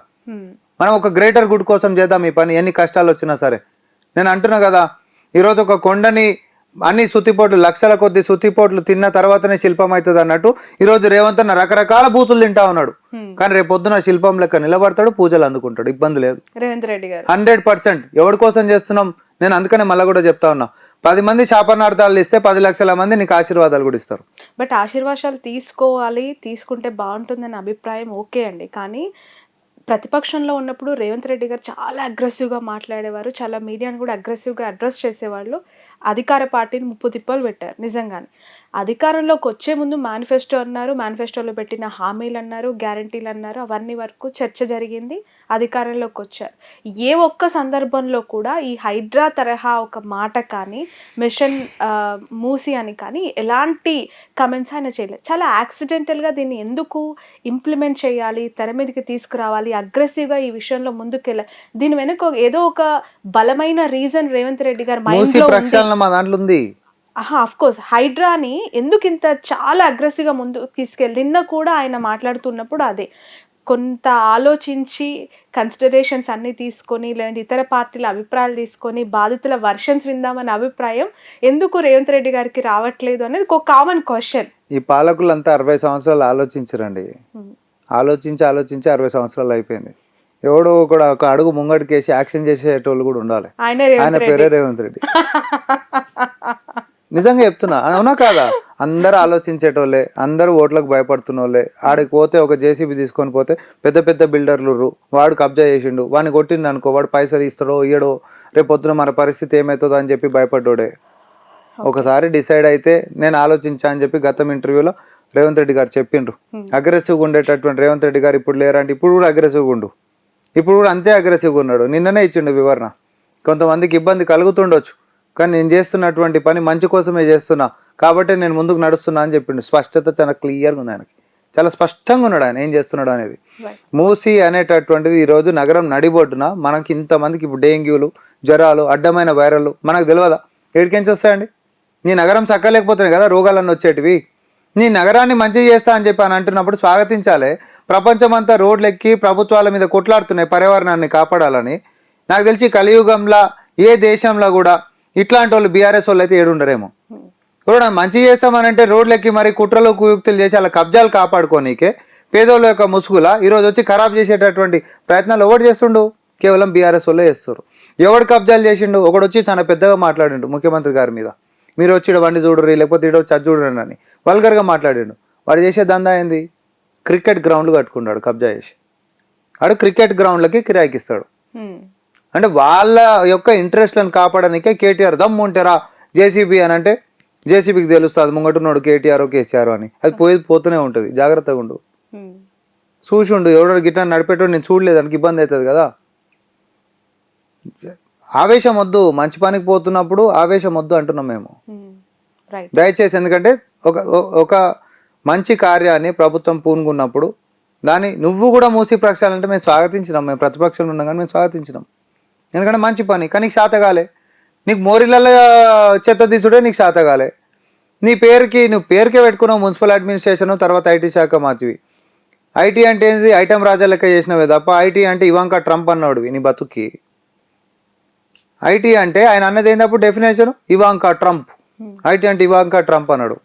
మనం ఒక గ్రేటర్ గుడ్ కోసం చేద్దాం ఈ పని, ఎన్ని కష్టాలు వచ్చినా సరే. నేను అంటున్నా కదా, ఈరోజు ఒక కొండని అన్ని సుత్తిపోట్లు లక్షల కొద్ది సుత్తిపోట్లు తిన్న తర్వాతనే శిల్పం అవుతుంది అన్నట్టు ఈరోజు రేవంత్ అన్న రకరకాల బూతులు తింటా ఉన్నాడు. కానీ రేపు పొద్దున శిల్పం లెక్క నిలబడతాడు, పూజలు అందుకుంటాడు, ఇబ్బంది లేదు. రేవంత్ రెడ్డి గారు 100% ఎవరి కోసం చేస్తున్నాం? నేను అందుకనే మళ్ళీ కూడా చెప్తా ఉన్నా, 10 మంది శాపనార్థాలు ఇస్తే 10 లక్షల మంది నీకు ఆశీర్వాదాలు కూడా ఇస్తారు. బట్ ఆశీర్వాదాలు తీసుకోవాలి, తీసుకుంటే బాగుంటుందనే అభిప్రాయం ఓకే అండి. కానీ ప్రతిపక్షంలో ఉన్నప్పుడు రేవంత్ రెడ్డి గారు చాలా అగ్రెసివ్గా మాట్లాడేవారు, చాలా మీడియాను కూడా అగ్రెసివ్గా అడ్రస్ చేసేవాళ్ళు. అధికార పార్టీని ముప్పు తిప్పలు పెట్టారు నిజంగానే. అధికారంలోకి వచ్చే ముందు మేనిఫెస్టో అన్నారు, మేనిఫెస్టోలో పెట్టిన హామీలు అన్నారు, గ్యారంటీలు అన్నారు, అవన్నీ వరకు చర్చ జరిగింది, అధికారంలోకి వచ్చారు. ఏ ఒక్క సందర్భంలో కూడా ఈ హైడ్రా తరహా ఒక మాట కానీ, మిషన్ మూసి అని కానీ ఎలాంటి కమెంట్స్ ఆయన చేయలేదు. చాలా యాక్సిడెంటల్గా దీన్ని ఎందుకు ఇంప్లిమెంట్ చేయాలి, తెర మీదకి తీసుకురావాలి, అగ్రెసివ్గా ఈ విషయంలో ముందుకెళ్ళాలి, దీని వెనుక ఏదో ఒక బలమైన రీజన్ రేవంత్ రెడ్డి గారి మైండ్లో ఉంది. ఆఫ్ కోర్స్ హైడ్రాని ఎందుకు ఇంత చాలా అగ్రెసివ్గా ముందు తీసుకెళ్ళి, నిన్న కూడా ఆయన మాట్లాడుతున్నప్పుడు అదే కొంత ఆలోచించి కన్సిడరేషన్స్ అన్నీ తీసుకొని, లేదంటే ఇతర పార్టీల అభిప్రాయాలు తీసుకొని బాధితుల వర్షన్స్ విందామనే అభిప్రాయం ఎందుకు రేవంత్ రెడ్డి గారికి రావట్లేదు అనేది ఒక కామన్ క్వశ్చన్. ఈ పాలకులంతా 60 సంవత్సరాలు ఆలోచించరండి. ఆలోచించి 60 సంవత్సరాలు అయిపోయింది. ఎవడో కూడా ఒక అడుగు ముంగడికేసి యాక్షన్ చేసేటోళ్ళు కూడా ఉండాలి. ఆయన పేరే రేవంత్ రెడ్డి. నిజంగా చెప్తున్నా, అవునా కాదా? అందరూ ఆలోచించేటోళ్ళే, అందరూ ఓట్లకు భయపడుతున్న వాళ్ళే. ఆడికి పోతే ఒక జేసీబీ తీసుకొని పోతే పెద్ద పెద్ద బిల్డర్లు వాడు కబ్జా చేసిండు, వాడిని కొట్టిండు అనుకో, వాడు పైసలు ఇస్తాడో ఇయ్యడో, రేపు పొద్దున మన పరిస్థితి ఏమవుతుందో అని చెప్పి భయపడ్డోడే. ఒకసారి డిసైడ్ అయితే నేను ఆలోచించా అని చెప్పి గతం ఇంటర్వ్యూలో రేవంత్ రెడ్డి గారు చెప్పిండ్రు. అగ్రెసివ్గా ఉండేటటువంటి రేవంత్ రెడ్డి గారు ఇప్పుడు లేరంటే ఇప్పుడు కూడా అగ్రెసివ్గా ఉండు, ఇప్పుడు కూడా అంతే అగ్రెసివ్గా ఉన్నాడు. నిన్ననే ఇచ్చిండు వివరణ. కొంతమందికి ఇబ్బంది కలుగుతుండొచ్చు, కానీ నేను చేస్తున్నటువంటి పని మంచి కోసమే చేస్తున్నా కాబట్టి నేను ముందుకు నడుస్తున్నా అని చెప్పిండు. స్పష్టత చాలా క్లియర్గా ఉంది ఆయనకి, చాలా స్పష్టంగా ఉన్నాడు ఆయన ఏం చేస్తున్నాడు అనేది. మూసి అనేటటువంటిది ఈరోజు నగరం నడిబొడ్డున మనకి ఇంతమందికి ఇప్పుడు డెంగ్యూలు, జ్వరాలు, అడ్డమైన వైరల్ మనకు తెలియదా? ఎక్కడికెంచి వస్తాయండి? నీ నగరం చక్కలేకపోతున్నాయి కదా రోగాలన్నీ వచ్చేటివి. నీ నగరాన్ని మంచిగా చేస్తా అని చెప్పి అని అంటున్నప్పుడు స్వాగతించాలి. ప్రపంచమంతా రోడ్లు ఎక్కి ప్రభుత్వాల మీద కొట్లాడుతున్నాయి పర్యావరణాన్ని కాపాడాలని. నాకు తెలిసి కలియుగంలో ఏ దేశంలో కూడా ఇట్లాంటి వాళ్ళు బీఆర్ఎస్ వాళ్ళు అయితే ఏడుండరేమో. కూడా మంచి చేస్తామనంటే రోడ్లెక్కి మరి కుట్రలు కుయుక్తులు చేసి అలా కబ్జాలు కాపాడుకోనీకే పేదోళ్ళ యొక్క ముసుగులా ఈరోజు వచ్చి ఖరాబ్ చేసేటటువంటి ప్రయత్నాలు ఎవడు చేస్తుండు? కేవలం బీఆర్ఎస్ వాళ్ళే చేస్తారు. ఎవడు కబ్జాలు చేసిండు? ఒకడు వచ్చి చాలా పెద్దగా మాట్లాడిండు ముఖ్యమంత్రి గారి మీద, మీరు వచ్చి ఇక్కడ వండి చూడరు లేకపోతే ఇక్కడ వచ్చి అది చూడరు అని వల్గర్గా మాట్లాడిండు. వాడు చేసే దందా ఏంది? క్రికెట్ గ్రౌండ్లు కట్టుకున్నాడు కబ్జా చేసి. వాడు క్రికెట్ గ్రౌండ్లకి కిరాయికిస్తాడు. అంటే వాళ్ళ యొక్క ఇంట్రెస్ట్లను కాపాడడానికే కేటీఆర్ దమ్ము ఉంటారా జేసీబీ అని అంటే జేసీబీకి తెలుస్తుంది ముంగటున్నాడు కేటీఆర్ కేసీఆర్ అని. అది పోతూనే ఉంటుంది. జాగ్రత్తగా ఉండు, చూసిండు. ఎవడో గిట్ట నడిపేటోడు నేను చూడలేదు, దానికి ఇబ్బంది అవుతుంది కదా. ఆవేశం వద్దు, మంచి పనికి పోతున్నప్పుడు ఆవేశం వద్దు అంటున్నాం మేము దయచేసి. ఎందుకంటే ఒక మంచి కార్యాన్ని ప్రభుత్వం పూనుకున్నప్పుడు దాన్ని నువ్వు కూడా మూసి ప్రక్షాలంటే మేము స్వాగతించినాం. మేము ప్రతిపక్షంలో ఉన్నాం కానీ మేము స్వాగతించినాం. ఎందుకంటే మంచి పని. కానీ నీకు శాతగాలే, నీకు మోరిళ్ళ చెత్త తీసుడే నీకు శాతగాలే. నువ్వు పేరుకే పెట్టుకున్నావు మున్సిపల్ అడ్మినిస్ట్రేషన్, తర్వాత ఐటీ శాఖ మార్చివి. ఐటీ అంటే ఏంది? ఐటమ్ రాజా లెక్క చేసినవే తప్ప ఐటీ అంటే ఇవాంకా ట్రంప్ అన్నాడువి నీ బతుక్కి. ఐటీ అంటే ఆయన అన్నది ఏంటప్పుడు డెఫినేషన్ ఇవాంకా ట్రంప్. ఐటీ అంటే ఇవాంకా ట్రంప్ అన్నాడు.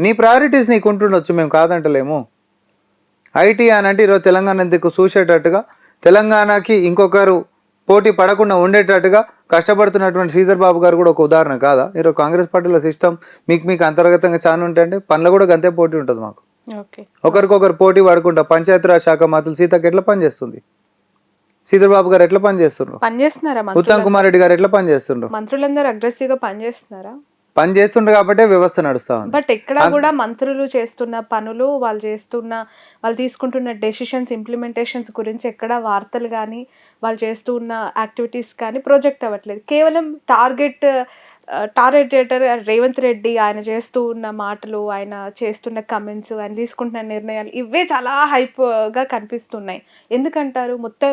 నీ ప్రయారిటీస్ నీకు ఉంటుండొచ్చు, మేము కాదంటలేము. ఐటీ అని అంటే ఈరోజు తెలంగాణ ఎందుకు చూసేటట్టుగా, తెలంగాణకి ఇంకొకరు పోటీ పడకుండా ఉండేటట్టుగా కష్టపడుతున్నటువంటి శ్రీధర్ బాబు గారు కూడా ఒక ఉదాహరణ కాదా? ఈరోజు కాంగ్రెస్ పార్టీలో సిస్టమ్ మీకు అంతర్గతంగా చాలా ఉంటాయంటే పనులు కూడా గంతే పోటీ ఉంటుంది మాకు. ఒకరికొకరు పోటీ పడకుండా పంచాయతీరాజ్ శాఖ మంత్రులు సీతకి ఎట్లా పనిచేస్తుంది, శ్రీధర్ బాబు గారు ఎట్లా పనిచేస్తున్నారా, ఉత్తమ్ కుమార్ రెడ్డి గారు ఎట్లా పనిచేస్తుండ్రు? మంత్రులందరూ అగ్రెసివ్ గా పనిచేస్తున్నారా? పని చేస్తుండ్రు కాబట్టి వ్యవస్థ నడుస్తా ఉంది. బట్ ఎక్కడ కూడా మంత్రులు చేస్తున్న పనులు, వాళ్ళు తీసుకుంటున్న డెసిషన్స్, ఇంప్లిమెంటేషన్స్ గురించి ఎక్కడ వార్తలు కానీ, వాళ్ళు చేస్తున్న యాక్టివిటీస్ కానీ ప్రొజెక్ట్ అవ్వట్లేదు. కేవలం టార్గెటెడ్ రేవంత్ రెడ్డి, ఆయన చేస్తూ ఉన్న మాటలు, ఆయన చేస్తున్న కమెంట్స్, ఆయన తీసుకుంటున్న నిర్ణయాలు ఇవే చాలా హైప్గా కనిపిస్తున్నాయి. ఎందుకంటారు? మొత్తం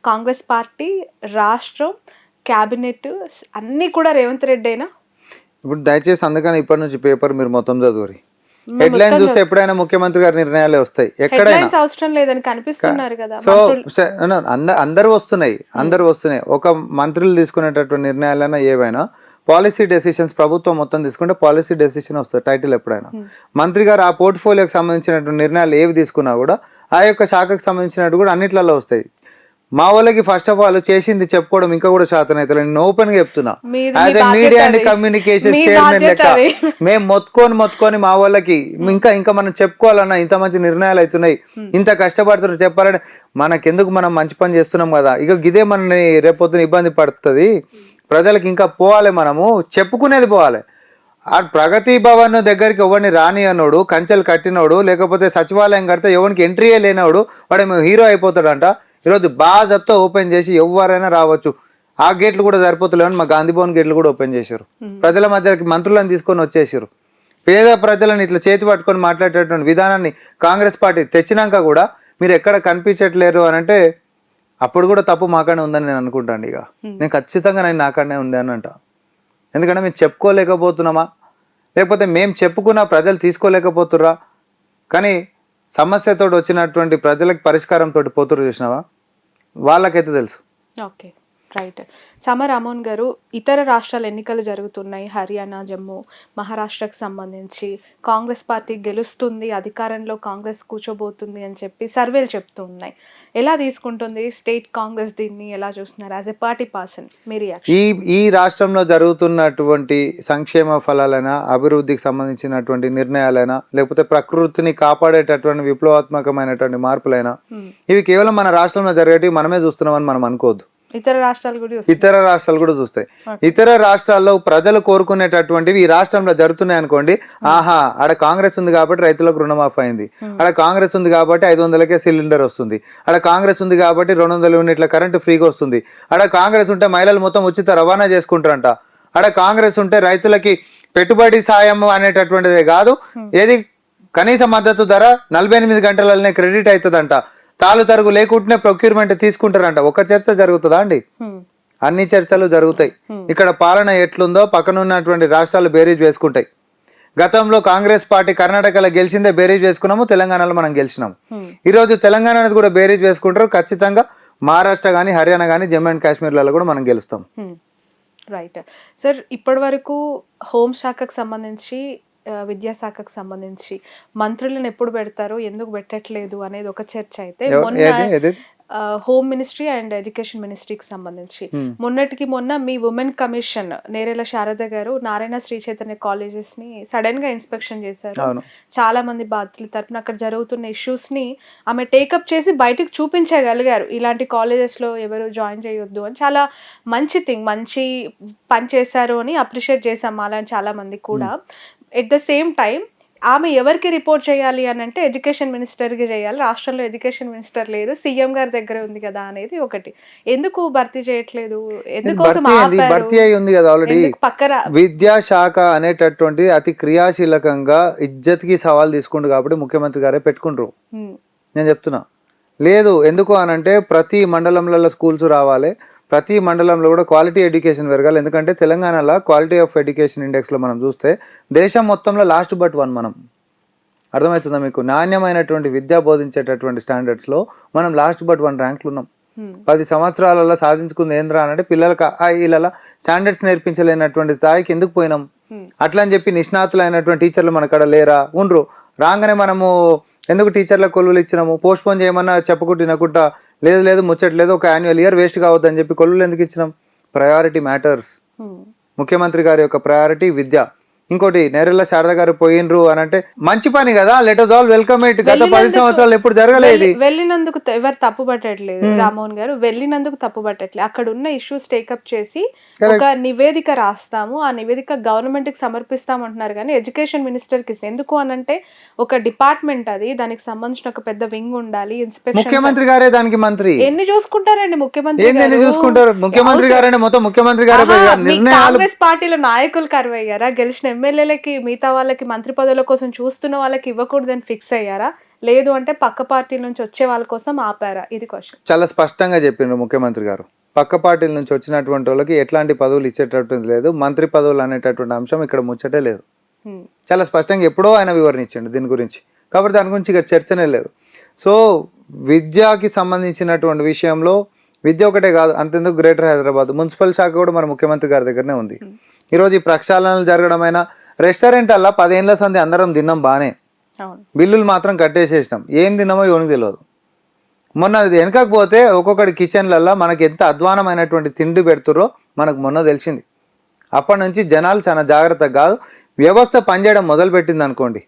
కాంగ్రెస్ పార్టీ, రాష్ట్రం, క్యాబినెట్ అన్నీ కూడా రేవంత్ రెడ్డి అయినా. ఇప్పుడు దయచేసి అందుకని ఇప్పటి నుంచి పేపర్ మీరు మొత్తం చదువురి. హెడ్లైన్ చూస్తే ఎప్పుడైనా ముఖ్యమంత్రి గారి నిర్ణయాలే వస్తాయి, ఎక్కడైనా అవసరం లేదని కనిపిస్తున్నారు కదా. సో అందరూ వస్తున్నాయి. ఒక మంత్రులు తీసుకునేటటువంటి నిర్ణయాలైనా ఏవైనా పాలసీ డెసిషన్స్ ప్రభుత్వం మొత్తం తీసుకుంటే పాలసీ డెసిషన్ వస్తుంది టైటిల్ ఎప్పుడైనా. మంత్రి గారు ఆ పోర్ట్ఫోలియోకి సంబంధించినటువంటి నిర్ణయాలు ఏవి తీసుకున్నా కూడా ఆ యొక్క శాఖకు సంబంధించినట్టు కూడా అన్నిట్లలో వస్తాయి. మా వాళ్ళకి ఫస్ట్ ఆఫ్ ఆల్ చేసింది చెప్పుకోవడం ఇంకా కూడా శాతం అయితే నేను ఓపెన్ గా చెప్తున్నా. As a media and communication chairman లెక్క మేము మొత్తుకొని మా వాళ్ళకి ఇంకా మనం చెప్పుకోవాలన్నా ఇంత మంచి నిర్ణయాలు అవుతున్నాయి, ఇంత కష్టపడుతున్నారు చెప్పాలంటే మనకెందుకు, మనం మంచి పని చేస్తున్నాం కదా. ఇక ఇదే మనని రేపొద్దున ఇబ్బంది పడుతుంది. ప్రజలకు ఇంకా పోవాలి, మనము చెప్పుకునేది పోవాలి. ఆ ప్రగతి భవన్ దగ్గరికి ఎవరిని రాని అన్నోడు, కంచెలు కట్టినోడు, లేకపోతే సచివాలయం కడితే ఎవరికి ఎంట్రీయే లేనోడు వాడు హీరో అయిపోతాడంట. ఈరోజు బాగా చెప్తా ఓపెన్ చేసి ఎవరైనా రావచ్చు. ఆ గేట్లు కూడా సరిపోతలేవని మా గాంధీ భవన్ గేట్లు కూడా ఓపెన్ చేశారు. ప్రజల మధ్యకి మంత్రులను తీసుకొని వచ్చేసారు. పేద ప్రజలను ఇట్లా చేతి పట్టుకొని మాట్లాడేటువంటి విధానాన్ని కాంగ్రెస్ పార్టీ తెచ్చినాక కూడా మీరు ఎక్కడ కనిపించట్లేరు అని అంటే అప్పుడు కూడా తప్పు మాకానే ఉందని నేను అనుకుంటాను. ఇక నేను ఖచ్చితంగా నాకాడనే ఉంది అని అంట. ఎందుకంటే మేము చెప్పుకోలేకపోతున్నామా, లేకపోతే మేము చెప్పుకున్న ప్రజలు తీసుకోలేకపోతుర్రా? కానీ సమస్యతో వచ్చినటువంటి ప్రజలకు పరిష్కారంతో పోతురు చూసినావా, వాళ్ళకైతే తెలుసు. Okay, right. రామ్మోహన్ గారు, ఇతర రాష్ట్రాల ఎన్నికలు జరుగుతున్నాయి, హర్యానా, జమ్మూ, మహారాష్ట్రకు సంబంధించి కాంగ్రెస్ పార్టీ గెలుస్తుంది, అధికారంలో కాంగ్రెస్ కూర్చోబోతుంది అని చెప్పి సర్వేలు చెప్తూ ఉన్నాయి. ఎలా తీసుకుంటుంది స్టేట్ కాంగ్రెస్ దీన్ని, ఎలా చూస్తున్నారు as a party person me reaction? ఈ రాష్ట్రంలో జరుగుతున్నటువంటి సంక్షేమ ఫలాలైనా, అభివృద్ధికి సంబంధించినటువంటి నిర్ణయాలైనా, లేకపోతే ప్రకృతిని కాపాడేటటువంటి విప్లవాత్మకమైనటువంటి మార్పులైనా ఇవి కేవలం మన రాష్ట్రంలో జరిగేటివి మనమే చూస్తున్నామని మనం అనుకోవద్దు. ఇతర రాష్ట్రాలు కూడా చూస్తాయి. ఇతర రాష్ట్రాల్లో ప్రజలు కోరుకునేటటువంటివి ఈ రాష్ట్రంలో జరుగుతున్నాయి అనుకోండి. ఆహా, ఆడ కాంగ్రెస్ ఉంది కాబట్టి రైతులకు రుణమాఫీ అయింది, ఆడ కాంగ్రెస్ ఉంది కాబట్టి 500కే సిలిండర్ వస్తుంది, ఆడ కాంగ్రెస్ ఉంది కాబట్టి 200 యూనిట్ల కరెంటు ఫ్రీగా వస్తుంది, ఆడ కాంగ్రెస్ ఉంటే మహిళలు మొత్తం ఉచిత రవాణా చేసుకుంటారంట, ఆడ కాంగ్రెస్ ఉంటే రైతులకి పెట్టుబడి సాయం అనేటటువంటిదే కాదు, ఏది కనీస మద్దతు ధర 48 గంటలనే క్రెడిట్ అవుతుందంట, తాలు తరుగు లేకుండానే ప్రొక్యూర్మెంట్ తీసుకుంటారంట. ఒక చర్చ జరుగుతుందా అండి? అన్ని చర్చలు జరుగుతాయి. ఇక్కడ పాలన ఎట్లుందో పక్కన ఉన్నటువంటి రాష్ట్రాలు బేరీజ్ వేసుకుంటాయి. గతంలో కాంగ్రెస్ పార్టీ కర్ణాటకలో గెలిచిందే బేరీజ్ వేసుకున్నాము, తెలంగాణలో మనం గెలిచినాము. ఈరోజు తెలంగాణ అనేది కూడా బేరీజ్ వేసుకుంటారు. ఖచ్చితంగా మహారాష్ట్ర కానీ, హర్యానా కానీ, జమ్మూ అండ్ కాశ్మీర్లలో కూడా మనం గెలుస్తాం. రైట్ సార్, ఇప్పటి వరకు హోంశాఖకు సంబంధించి, విద్యాశాఖకు సంబంధించి మంత్రులను ఎప్పుడు పెడతారు, ఎందుకు పెట్టట్లేదు అనేది ఒక చర్చ అయితే, హోమ్ మినిస్ట్రీ అండ్ ఎడ్యుకేషన్ మినిస్ట్రీకి సంబంధించి మొన్నటికి మొన్న మీ ఉమెన్ కమిషన్ నేరేల శారద గారు నారాయణ శ్రీ చైతన్య కాలేజెస్ ని సడన్ గా ఇన్స్పెక్షన్ చేశారు. చాలా మంది బాధితుల తరపున అక్కడ జరుగుతున్న ఇష్యూస్ ని ఆమె టేకప్ చేసి బయటకు చూపించగలిగారు. ఇలాంటి కాలేజెస్ లో ఎవరు జాయిన్ చేయొద్దు అని. చాలా మంచి థింగ్, మంచి పని చేశారు అని అప్రిషియేట్ చేశాం అలాంటి చాలా మంది కూడా. ఎట్ ద సేమ్ టైం ఆమె ఎవరికి రిపోర్ట్ చేయాలి అని అంటే ఎడ్యుకేషన్ మినిస్టర్కి చేయాలి. రాష్ట్రంలో ఎడ్యుకేషన్ మినిస్టర్ లేరు, సీఎం గారి దగ్గర ఉంది కదా అనేది ఒకటి. ఎందుకు భర్తీ చేయట్లేదు? ఎందుకోసం భర్తీ అయి ఉంది కదా ఆల్రెడీ. విద్యాశాఖ అనేటటువంటి అతి క్రియాశీలకంగా ఇజ్జత్కి సవాల్ తీసుకుంటు కాబట్టి ముఖ్యమంత్రి గారే పెట్టుకుంటారు. నేను చెప్తున్నా లేదు ఎందుకు అనంటే ప్రతి మండలంలో స్కూల్స్ రావాలి, ప్రతి మండలంలో కూడా క్వాలిటీ ఎడ్యుకేషన్ పెరగాలి. ఎందుకంటే తెలంగాణలో క్వాలిటీ ఆఫ్ ఎడ్యుకేషన్ ఇండెక్స్లో మనం చూస్తే దేశం మొత్తంలో లాస్ట్ బట్ 1 మనం. అర్థమవుతుందా మీకు? నాణ్యమైనటువంటి విద్య బోధించేటటువంటి స్టాండర్డ్స్లో మనం లాస్ట్ బట్ 1 ర్యాంకులు ఉన్నాం. 10 సంవత్సరాలలో సాధించుకుంది ఏంద్రా అంటే పిల్లలకు ఇలా స్టాండర్డ్స్ నేర్పించలేనటువంటి స్థాయికి ఎందుకు పోయినాం? అట్లా అని చెప్పి నిష్ణాతులైనటువంటి టీచర్లు మన కాడ లేరా? ఉండ్రు. రాగానే మనము ఎందుకు టీచర్ల కొలువులు ఇచ్చినాము? పోస్ట్పోన్ చేయమన్నా చెప్పకుండా వినకుండా లేదు ముచ్చట్లేదు, ఒక యాన్యువల్ ఇయర్ వేస్ట్ కావద్దని చెప్పి కొలువులు ఎందుకు ఇచ్చినాం? Priority matters. ముఖ్యమంత్రి గారి యొక్క ప్రయారిటీ విద్య. ఇంకోటి నేరెళ్ళ శారద గారు పోయినరు అని అంటే మంచి పని కదా, let us all welcome it. గత 10 సంవత్సరాలు ఎప్పుడు జరగలేదు. వెళ్ళినందుకు ఎవరు తప్పు పట్టట్లేదు రామ్మోహన్ గారు, వెళ్ళినందుకు తప్పు పట్టట్లేదు. అక్కడ ఉన్న ఇష్యూస్ టేకప్ చేసి ఒక నివేదిక రాస్తాము, ఆ నివేదిక గవర్నమెంట్ కి సమర్పిస్తాము అంటున్నారు. కానీ ఎడ్యుకేషన్ మినిస్టర్ కి ఎందుకు అనంటే ఒక డిపార్ట్మెంట్ అది, దానికి సంబంధించిన ఒక పెద్ద వింగ్ ఉండాలి. ఇన్స్పెక్షన్ ముఖ్యమంత్రి గారే దానికి మంత్రి. ఎన్ని చూసుకుంటారండి ముఖ్యమంత్రి చూసుకుంటారు? ముఖ్యమంత్రి గారే మొత్తం ముఖ్యమంత్రి గారు. కాంగ్రెస్ పార్టీలో నాయకులు కరువయ్యారా? గెలిచిన ఎమ్మెల్యేలకి మిగతా వాళ్ళకి మంత్రి పదవుల కోసం చూస్తున్న వాళ్ళకి ఇవ్వకూడదని ఫిక్స్ అయ్యారా? లేదు అంటే పక్క పార్టీల నుంచి వచ్చే వాళ్ళ కోసం ఆపారా? ఇది క్వశ్చన్. చాలా స్పష్టంగా చెప్పిండ్రు ముఖ్యమంత్రి గారు. పక్క పార్టీల నుంచి వచ్చినటువంటి వాళ్ళకి ఎట్లాంటి పదవులు ఇచ్చేటటువంటి లేదు, మంత్రి పదవులు అనేటటువంటి అంశం ఇక్కడ ముచ్చటే లేదు. చాలా స్పష్టంగా ఎప్పుడో ఆయన వివరణ ఇచ్చిండు దీని గురించి. కాబట్టి దాని గురించి ఇక్కడ చర్చనే లేదు. సో విద్యకి సంబంధించినటువంటి విషయంలో విద్య ఒకటే కాదు, అంతెందుకు గ్రేటర్ హైదరాబాద్ మున్సిపల్ శాఖ కూడా మన ముఖ్యమంత్రి గారి దగ్గరనే ఉంది. ఈరోజు ఈ ప్రక్షాళనలు జరగడమైనా రెస్టారెంట్ అలా 10 ఏళ్ల సంది అందరం తిన్నాం బానే, బిల్లులు మాత్రం కట్టేసేసినాం. ఏం తిన్నామో ఎవరికి తెలియదు. మొన్న వెనకపోతే ఒక్కొక్కటి కిచెన్లల్లో మనకి ఎంత అధ్వానమైనటువంటి తిండి పెడుతుర్రో మనకు మొన్న తెలిసింది. అప్పటి నుంచి జనాలు చాలా జాగ్రత్తగా కాదు, వ్యవస్థ పనిచేయడం మొదలుపెట్టింది అనుకోండి.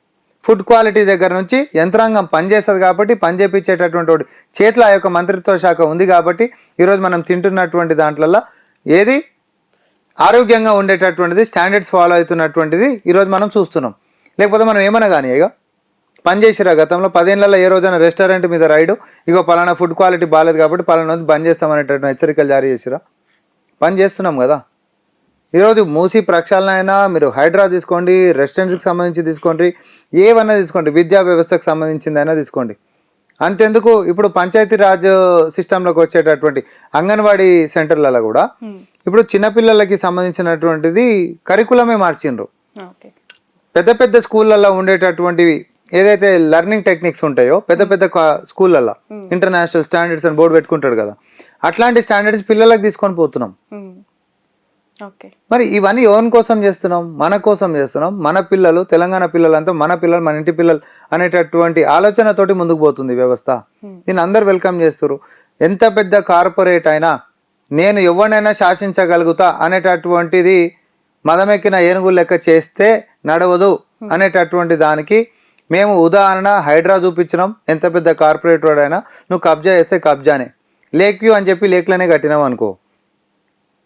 ఫుడ్ క్వాలిటీ దగ్గర నుంచి యంత్రాంగం పనిచేస్తుంది కాబట్టి పనిచేపించేటటువంటి చేతిలో ఆ యొక్క మంత్రిత్వ శాఖ ఉంది కాబట్టి ఈరోజు మనం తింటున్నటువంటి దాంట్లలో ఏది ఆరోగ్యంగా ఉండేటటువంటిది, స్టాండర్డ్స్ ఫాలో అవుతున్నటువంటిది ఈరోజు మనం చూస్తున్నాం. లేకపోతే మనం ఏమన్నా కానీ ఇక పని చేసిరా గతంలో 10 ఏళ్లలో ఏ రోజైనా రెస్టారెంట్ మీద రైడు, ఇగో పలానా ఫుడ్ క్వాలిటీ బాగాలేదు కాబట్టి పలానా బంద్ చేస్తామనేటటువంటి హెచ్చరికలు జారీ చేసిరా? పని చేస్తున్నాం కదా. ఈరోజు మూసి ప్రక్షాళన అయినా, మీరు హైడ్రా తీసుకోండి, రెస్టారెంట్స్కి సంబంధించి తీసుకోండి, ఏవన్నా తీసుకోండి, విద్యా వ్యవస్థకు సంబంధించిందైనా తీసుకోండి. అంతెందుకు ఇప్పుడు పంచాయతీ రాజ్ సిస్టంలోకి వచ్చేటటువంటి అంగన్వాడీ సెంటర్లలో కూడా ఇప్పుడు చిన్నపిల్లలకి సంబంధించినటువంటిది కరికులమే మార్చిండ్రు. పెద్ద పెద్ద స్కూళ్ళల్లో ఉండేటటువంటివి ఏదైతే లెర్నింగ్ టెక్నిక్స్ ఉంటాయో పెద్ద పెద్ద స్కూళ్ళల్లో ఇంటర్నేషనల్ స్టాండర్డ్స్ అని బోర్డు పెట్టుకుంటాడు కదా, అట్లాంటి స్టాండర్డ్స్ పిల్లలకు తీసుకొని పోతున్నాం. మరి ఇవన్నీ ఎవరి కోసం చేస్తున్నాం? మన కోసం చేస్తున్నాం. మన పిల్లలు, తెలంగాణ పిల్లలంతా మన పిల్లలు, మన ఇంటి పిల్లలు అనేటటువంటి ఆలోచనతోటి ముందుకు పోతుంది వ్యవస్థ. దీన్ని అందరు వెల్కమ్ చేస్తారు. ఎంత పెద్ద కార్పొరేట్ అయినా నేను ఎవరినైనా శాసించగలుగుతా అనేటటువంటిది మదమెక్కిన ఏనుగులు లెక్క చేస్తే నడవదు అనేటటువంటి దానికి మేము ఉదాహరణ హైడ్రా చూపించినాం. ఎంత పెద్ద కార్పొరేట్ వాడు అయినా నువ్వు కబ్జా చేస్తే కబ్జానే, లేక్ వ్యూ అని చెప్పి లేక్లనే కట్టినాం అనుకో,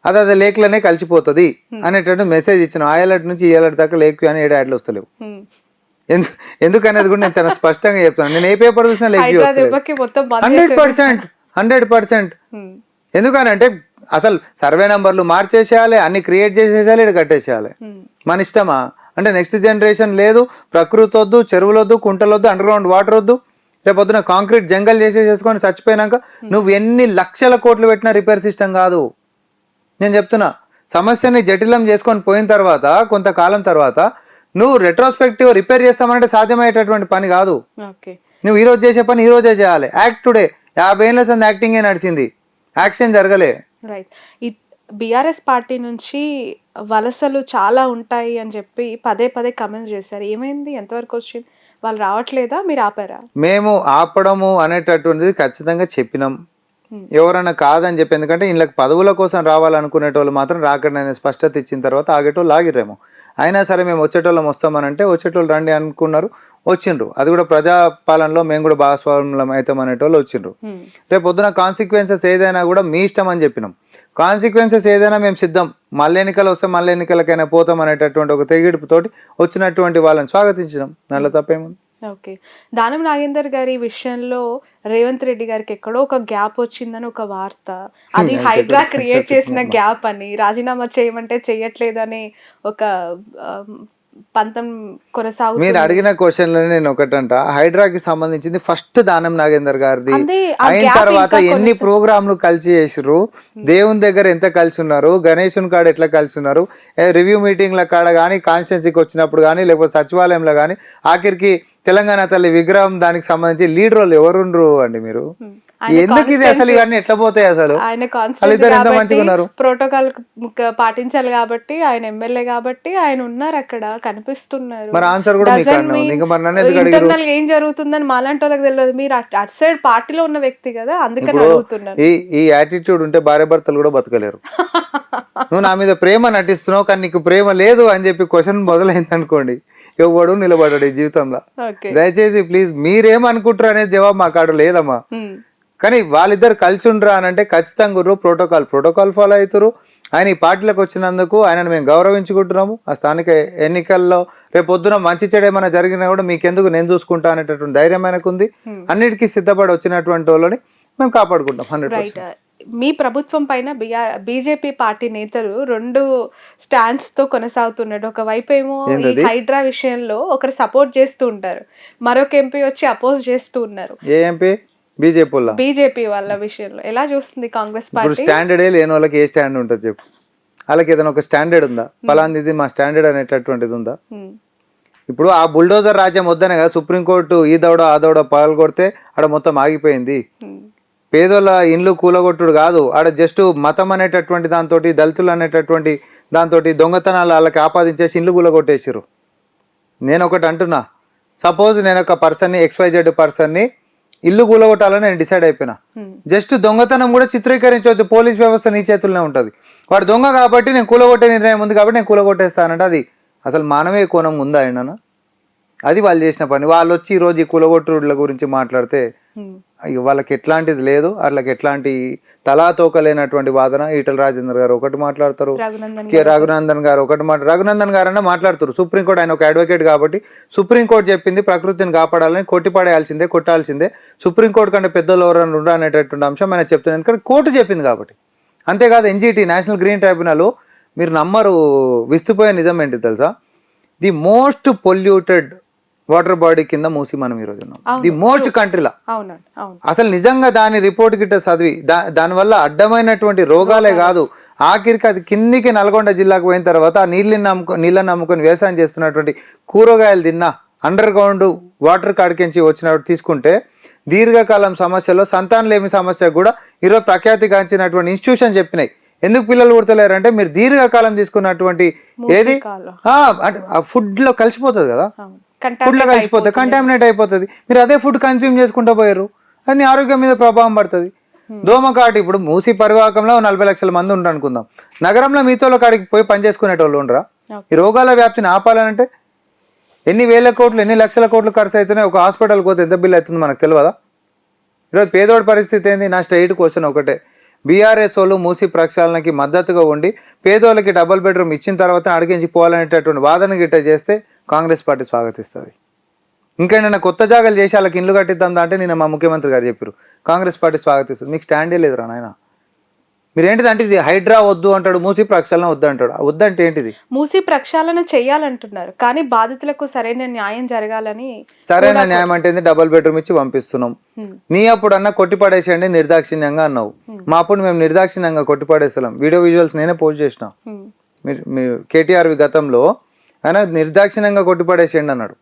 అదే లేక్లనే కలిసిపోతుంది అనేటట్టు మెసేజ్ ఇచ్చిన. ఆ ఏళ్ళ నుంచి ఈ ఏళ్ళ దాకా లేక్ వ్యూ అని 7 యాడ్లు వస్తలేవు. ఎందుకనేది కూడా నేను చాలా స్పష్టంగా చెప్తాను. నేను ఏ పేపర్ చూసినా లేక్ వ్యూ 100%. ఎందుకనంటే అసలు సర్వే నంబర్లు మార్చేసేయాలి, అన్ని క్రియేట్ చేసేసేయాలి, ఇక్కడ కట్టేసేయాలి. మన ఇష్టమా? అంటే నెక్స్ట్ జనరేషన్ లేదు, ప్రకృతి వద్దు, చెరువులు వద్దు, కుంటలు వద్దు, అండర్ గ్రౌండ్ వాటర్ వద్దు, రేపొద్దున కాంక్రీట్ జంగల్ చేసేసుకొని చచ్చిపోయినాక నువ్వు ఎన్ని లక్షల కోట్లు పెట్టినా రిపేర్ సిస్టమ్ కాదు. నేను చెప్తున్నా, సమస్యని జటిలం చేసుకొని పోయిన తర్వాత కొంతకాలం తర్వాత నువ్వు రెట్రోస్పెక్టివ్ రిపేర్ చేస్తామంటే సాధ్యమయ్యేటటువంటి పని కాదు. నువ్వు ఈ రోజు చేసే పని ఈ రోజే చేయాలి. యాక్ట్ టుడే 50 ఏళ్ళ సంది యాక్టింగే నడిచింది, యాక్షన్ జరగలే. రైట్. ఈ బీఆర్ఎస్ పార్టీ నుంచి వలసలు చాలా ఉంటాయి అని చెప్పి పదే పదే కమెంట్స్ చేశారు. ఏమైంది? ఎంతవరకు వచ్చింది? వాళ్ళు రావట్లేదా? మీరు ఆపారా? మేము ఆపడము అనేటటువంటిది ఖచ్చితంగా చెప్పినాం. ఎవరన్నా కాదని చెప్పి, ఎందుకంటే వీళ్ళకి పదవుల కోసం రావాలనుకునేటోళ్ళు మాత్రం రాకండి అనే స్పష్టత ఇచ్చిన తర్వాత ఆగేటోళ్ళు ఆగిరేమో. అయినా సరే మేము వచ్చేటోళ్ళం వస్తామనంటే వచ్చేటోళ్ళు రండి అనుకున్నారు, వచ్చిండ్రు. అది కూడా ప్రజాపాలనలో మేము కూడా భాగస్వామ్యం అవుతాం అనేటోళ్ళు వచ్చిండ్రు. రేపు పొద్దున కాన్సిక్వెన్సెస్ ఏదైనా కూడా మీ ఇష్టం అని చెప్పినాం. కాన్సిక్వెన్సెస్ ఏదైనా మేము సిద్ధం, మళ్ళీ ఎన్నికలు వస్తే మళ్ళీ ఎన్నికలకైనా పోతాం అనేటటువంటి ఒక తెగిడుపుతోటి వచ్చినటువంటి వాళ్ళని స్వాగతించినాం. దాంట్లో తప్పేముంది? ఓకే. దానం నాగేందర్ గారి విషయంలో రేవంత్ రెడ్డి గారికి ఎక్కడో ఒక గ్యాప్ వచ్చిందని ఒక వార్త. అది హైడ్రా క్రియేట్ చేసిన గ్యాప్ అని, రాజీనామా చేయమంటే చెయ్యట్లేదని ఒక పంతం కొనసాగుతుంది. మీరు అడిగిన క్వశ్చన్లో నేను ఒకటంట, హైడ్రాకి సంబంధించింది ఫస్ట్ దానం నాగేందర్ గారిది. అయిన తర్వాత ఎన్ని ప్రోగ్రాంలు కలిసి చేసిర్రు, దేవుని దగ్గర ఎంత కలిసి ఉన్నారు, గణేశుని కాడ ఎట్లా కలిసి ఉన్నారు, రివ్యూ మీటింగ్ల కాడ కానీ, కాన్స్టిట్యున్సీకి వచ్చినప్పుడు కానీ, లేకపోతే సచివాలయంలో కానీ, ఆఖరికి తెలంగాణ తల్లి విగ్రహం దానికి సంబంధించి లీడ్ రోల్ ఎవరుండ్రు అండి మీరు? ఎందుకు ఇది అసలు ఇవన్నీ ఎట్లా పోతాయి? అసలు ఆయన కాన్స్టిట్యూన్సీ ప్రోటోకాల్ పాటించాలి కాబట్టి, ఆయన ఎమ్మెల్యే కాబట్టి ఆయన ఉన్నారు అక్కడ, కనిపిస్తున్నారు. మరి ఆన్సర్ కూడా ఇంటర్నల్ ఏం జరుగుతుందని మాలాంటి వాళ్ళకి తెలియదు. మీరు అటు సైడ్ పార్టీలో ఉన్న వ్యక్తి కదా, అందుకని అడుగుతున్నారు. ఈ యాటిట్యూడ్ ఉంటే భార్య భర్తలు కూడా బతకలేరు. నువ్వు నా మీద ప్రేమ నటిస్తున్నావు కానీ నీకు ప్రేమ లేదు అని చెప్పి క్వశ్చన్ మొదలైంది అనుకోండి, ఎవడు నిలబడ్డాడు ఈ జీవితంలో. దయచేసి ప్లీజ్ మీరేమనుకుంటారు అనేది జవాబు మా కాడ లేదమ్మా. కానీ వాళ్ళిద్దరు కలిసి ఉండరా అని అంటే ఖచ్చితంగా ప్రోటోకాల్ ఫాలో అవుతారు. ఆయన ఈ పార్టీలకు వచ్చినందుకు ఆయనను మేము గౌరవించుకుంటున్నాము. ఆ స్థానిక ఎన్నికల్లో రేపు పొద్దున మంచి చెడు ఏమైనా జరిగినా కూడా మీకెందుకు, నేను చూసుకుంటా అనేటటువంటి ధైర్యం ఆయనకు ఉంది. అన్నిటికీ సిద్ధపడి వచ్చినటువంటి వాళ్ళని మేము కాపాడుకుంటాం 100%. మీ ప్రభుత్వం పైన బీజేపీ పార్టీ నేతలు 2 స్టాండ్స్ తో కొనసాగుతున్నారు. ఒకవైపు ఏమో ఈ హైడ్రా విషయంలో ఒకరు సపోర్ట్ చేస్తూ ఉంటారు, మరొక ఎంపీ వచ్చి అపోజ్ చేస్తూ ఉన్నారు. ఏ ఎంపీ? బీజేపీ వాళ్ళ విషయంలో ఎలా చూస్తుంది కాంగ్రెస్ పార్టీ? స్టాండర్డే లేని వాళ్ళకి ఏ స్టాండ్ ఉంటుంది చెప్పు? వాళ్ళకి ఏదైనా ఒక స్టాండర్డ్ ఉందా? ఫలాంది మా స్టాండర్డ్ అనేటటువంటిది ఉందా? ఇప్పుడు ఆ బుల్డోజర్ రాజ్యం వద్దనే కదా సుప్రీంకోర్టు ఈ దౌడ ఆ దౌడ పగలగొడితే ఆడ మొత్తం ఆగిపోయింది. పేదోళ్ళ ఇండ్లు కూలగొట్టుడు కాదు, ఆడ జస్ట్ మతం అనేటటువంటి దాంతో, దళితులు అనేటటువంటి దాంతో దొంగతనాలు వాళ్ళకి ఆపాదించేసి ఇండ్లు కూలగొట్టేసారు. నేను ఒకటి అంటున్నా, సపోజ్ నేను ఒక పర్సన్ని XYZ పర్సన్ని ఇల్లు కూలగొట్టాలని నేను డిసైడ్ అయిపోయినా, జస్ట్ దొంగతనం కూడా చిత్రీకరించవద్దు, పోలీస్ వ్యవస్థ నీ చేతుల్లోనే ఉంటుంది. వాడు దొంగ కాబట్టి నేను కూలగొట్టే నిర్ణయం ఉంది కాబట్టి నేను కూలగొట్టేస్తానంటే అది అసలు మానవీయ కోణం ఉందా? అయినా అది వాళ్ళు చేసిన పని. వాళ్ళు వచ్చి ఈరోజు ఈ కూలగొట్టుల గురించి మాట్లాడితే ఇక వాళ్ళకి ఎట్లాంటిది లేదు, వాళ్ళకి ఎట్లాంటి తలాతోకలేనటువంటి వాదన. ఈటల రాజేందర్ గారు ఒకటి మాట్లాడతారు, రఘునందన్ గారు ఒకటి రఘునందన్ గారు అన్న మాట్లాడుతారు. సుప్రీంకోర్టు ఆయన ఒక అడ్వకేట్ కాబట్టి సుప్రీంకోర్టు చెప్పింది ప్రకృతిని కాపాడాలని కొట్టిపడేయాల్సిందే, కొట్టాల్సిందే, సుప్రీంకోర్టు కంటే పెద్దలు ఎవరైనా ఉండ అనేటటువంటి అంశం ఆయన చెప్తున్నారు. ఎందుకంటే కోర్టు చెప్పింది కాబట్టి. అంతేకాదు ఎన్జిటి నేషనల్ గ్రీన్ ట్రైబ్యునల్, మీరు నమ్మరు, విస్తుపోయే నిజం ఏంటి తెలుసా, the most polluted water body కింద మూసి మనం ఈరోజు ఉన్నాం, ది మోస్ట్ కంట్రీలా. అసలు నిజంగా దాని రిపోర్ట్ గిట్ట చదివి దానివల్ల అడ్డమైనటువంటి రోగాలే కాదు, ఆఖరికి అది కిందికి నల్గొండ జిల్లాకు పోయిన తర్వాత ఆ నీళ్ళని నమ్ముకొని వ్యవసాయం చేస్తున్నటువంటి కూరగాయలు తిన్నా అండర్ గ్రౌండ్ వాటర్ కాడికించి వచ్చినప్పుడు తీసుకుంటే దీర్ఘకాలం సమస్యలో సంతానలేమి సమస్య కూడా ఈరోజు ప్రఖ్యాతిగాంచినటువంటి ఇన్స్టిట్యూషన్ చెప్పినాయి. ఎందుకు పిల్లలు పుడతలేరంటే మీరు దీర్ఘకాలం తీసుకున్నటువంటి ఏది ఫుడ్ లో కలిసిపోతుంది కదా, ఫుడ్ లో కలిసిపోతుంది, కంటామినేట్ అయిపోతుంది. మీరు అదే ఫుడ్ కన్స్యూమ్ చేసుకుంటూ పోయారు, అది ఆరోగ్యం మీద ప్రభావం పడుతుంది. దోమకాటు ఇప్పుడు మూసి పరివాహకంలో 40 లక్షల మంది ఉండరు అనుకుందాం, నగరంలో మీతో కాడికి పోయి పనిచేసుకునేటోళ్ళు ఉండరా? ఈ రోగాల వ్యాప్తిని ఆపాలంటే ఎన్ని వేల కోట్లు ఎన్ని లక్షల కోట్లు ఖర్చు అవుతున్నాయి, ఒక హాస్పిటల్కి పోతే ఎంత బిల్ అవుతుంది మనకు తెలియదా? ఈరోజు పేదోడి పరిస్థితి ఏంది? నా స్ట్రైట్ క్వశ్చన్ ఒకటే, బీఆర్ఎస్ వాళ్ళు మూసి ప్రక్షాళనకి మద్దతుగా ఉండి పేదోళ్ళకి డబుల్ బెడ్రూమ్ ఇచ్చిన తర్వాత అడిగించి పోవాలనేటటువంటి వాదన గిట్ట చేస్తే కాంగ్రెస్ పార్టీ స్వాగతిస్తుంది. ఇంకేమైనా కొత్త జాగాలు చేసి వాళ్ళకి ఇల్లు కట్టిద్దాం అంటే నేను మా ముఖ్యమంత్రి గారు చెప్పారు, కాంగ్రెస్ పార్టీ స్వాగతిస్తుంది. మీకు స్టాండే లేదురా నాయన. మీరేంటిది అంటే ఇది హైడ్రా వద్దు అంటాడు, మూసి ప్రక్షాళన వద్దు అంటాడు. వద్దంటే ఏంటిది? మూసి ప్రక్షాళన చెయ్యాలంటున్నారు కానీ బాధితులకు సరైన న్యాయం జరగాలని. సరైన న్యాయం అంటే డబుల్ బెడ్రూమ్ ఇచ్చి పంపిస్తున్నాం. నీ అప్పుడు అన్న కొట్టిపడేసేయండి నిర్దాక్షిణ్యంగా అన్నావు, మా అప్పుడు మేము నిర్దాక్షిణ్యంగా కొట్టిపడేస్తాం. వీడియో విజువల్స్ నేనే పోస్ట్ చేసిన. మీరు కేటీఆర్ గతంలో ఆయన నిర్దాక్షిణ్యంగా కొట్టిపడేసేయండి అన్నాడు.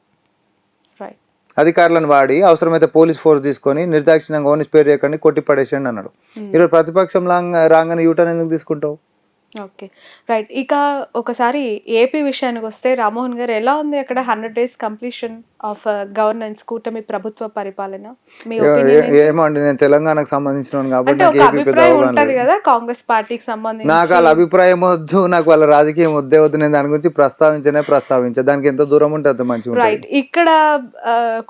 అధికారులను వాడి అవసరమైతే పోలీస్ ఫోర్స్ తీసుకొని నిర్దాక్షిణ్యంగా ఓని స్పేర్ చేయకండి కొట్టిపడేసేయండి అన్నాడు. ఈరోజు ప్రతిపక్షం రాగానే యూటర్న్ ఎందుకు తీసుకుంటావు? Okay, right. ఇక ఒకసారి ఏపీ విషయానికి వస్తే రామ్మోహన్ గారు ఎలా ఉంది అక్కడ 100 days కంప్లీషన్ ఆఫ్ గవర్నెన్స్ కూటమి ప్రభుత్వ పరిపాలన? మీ ఏమో అండి, నేను తెలంగాణకు సంబంధించిన కాబట్టి ఒక అభిప్రాయం ఉంటది కదా కాంగ్రెస్ పార్టీకి సంబంధించి. నాకు వాళ్ళ అభిప్రాయం వద్దు, నాకు వాళ్ళ రాజకీయం వద్దే వద్దు, నేను దాని గురించి ప్రస్తావించే దానికి ఎంత దూరం ఉంటే అంత మంచిగా. రైట్. ఇక్కడ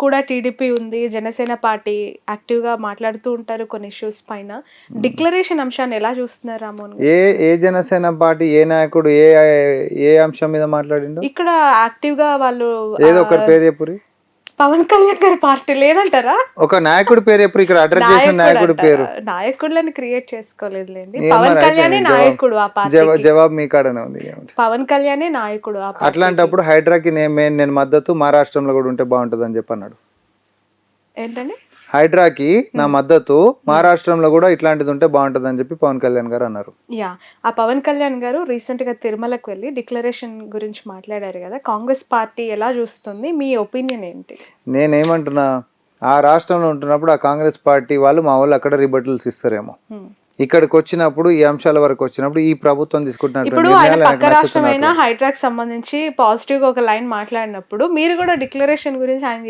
కూడా టీడీపీ ఉంది, జనసేన పార్టీ యాక్టివ్ గా మాట్లాడుతూ ఉంటారు కొన్ని ఇష్యూస్ పైన. డిక్లరేషన్ అంశాన్ని ఎలా చూస్తున్నారు రామ్మోహన్ గారు? ఏ జనసేన పార్టీ ఏ నాయకుడు ఏ అంశం మీద మాట్లాడిండు? ఇక్కడ యాక్టివ్ గా వాళ్ళు ఏదో ఒకరి పేరు చెప్పురి. పవన్ కళ్యాణ్ గారి పార్టీ లేదంటారా? ఒక నాయకుడి పేరు ఎప్పుడు ఇక్కడ అడ్రస్ చేసిన నాయకుడి పేరు? నాయకుడిని క్రియేట్ చేసుకోలేదులేండి, పవన్ కళ్యాణే నాయకుడు ఆ పార్టీ. జవాబు మీ కాడనే ఉంది, పవన్ కళ్యాణే నాయకుడు. అట్లాంటప్పుడు హైడ్రాకి నేను మద్దతు, మహారాష్ట్రంలో కూడా ఉంటే బాగుంటుంది అని చెప్పి అన్నాడు. ఏంటండి? హైడ్రాకి నా మద్దతు, మహారాష్ట్రంలో కూడా ఇట్లాంటిది ఉంటే బాగుంటుంది అని చెప్పి పవన్ కళ్యాణ్ గారు అన్నారు. ఆ పవన్ కళ్యాణ్ గారు రీసెంట్ గా తిరుమలకు వెళ్ళి డిక్లరేషన్ గురించి మాట్లాడారు కదా, కాంగ్రెస్ పార్టీ ఎలా చూస్తుంది? మీ ఒపీనియన్ ఏంటి? నేనేమంటున్నా, ఆ రాష్ట్రంలో ఉంటున్నప్పుడు ఆ కాంగ్రెస్ పార్టీ వాళ్ళు మా వాళ్ళు అక్కడ రిబటల్స్ ఇస్తారేమో, ఇక్కడికి వచ్చినప్పుడు ఈ అంశాల వరకు వచ్చినప్పుడు ఈ ప్రభుత్వం ఇప్పుడు ఆయన పక్క రాష్ట్రమైన హైడ్రాక్ సంబంధించి పాజిటివ్ గా ఒక లైన్ మాట్లాడినప్పుడు మీరు కూడా డిక్లరేషన్ గురించి ఆయన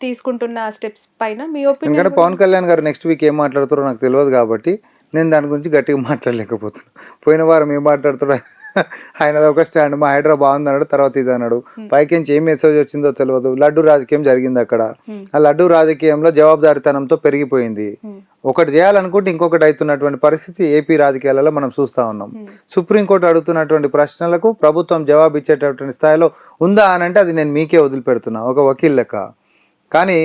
తీసుకుంటున్న స్టెప్స్ పైన మీ ఒపీనియన్? ఎందుకంటే పవన్ కళ్యాణ్ గారు నెక్స్ట్ వీక్ ఏం మాట్లాడుతారో నాకు తెలియదు కాబట్టి నేను దాని గురించి గట్టిగా మాట్లాడలేకపోతున్నాను. పోయిన వారం ఏం మాట్లాడుతారో ఆయన ఒక స్టాండ్, మా హైడ్రా బాగుంది అన్నాడు, తర్వాత ఇది అన్నాడు. పైకించి ఏం మెసేజ్ వచ్చిందో తెలియదు. లడ్డు రాజకీయం జరిగింది అక్కడ. ఆ లడ్డు రాజకీయంలో జవాబుదారితనంతో పెరిగిపోయింది. ఒకటి చేయాలనుకుంటే ఇంకొకటి అవుతున్నటువంటి పరిస్థితి ఏపీ రాజకీయాలలో మనం చూస్తా ఉన్నాం. సుప్రీంకోర్టు అడుగుతున్నటువంటి ప్రశ్నలకు ప్రభుత్వం జవాబు ఇచ్చేటటువంటి స్థాయిలో ఉందా అని అంటే అది నేను మీకే వదిలిపెడుతున్నా ఒక వకీల్ లెక్క. కానీ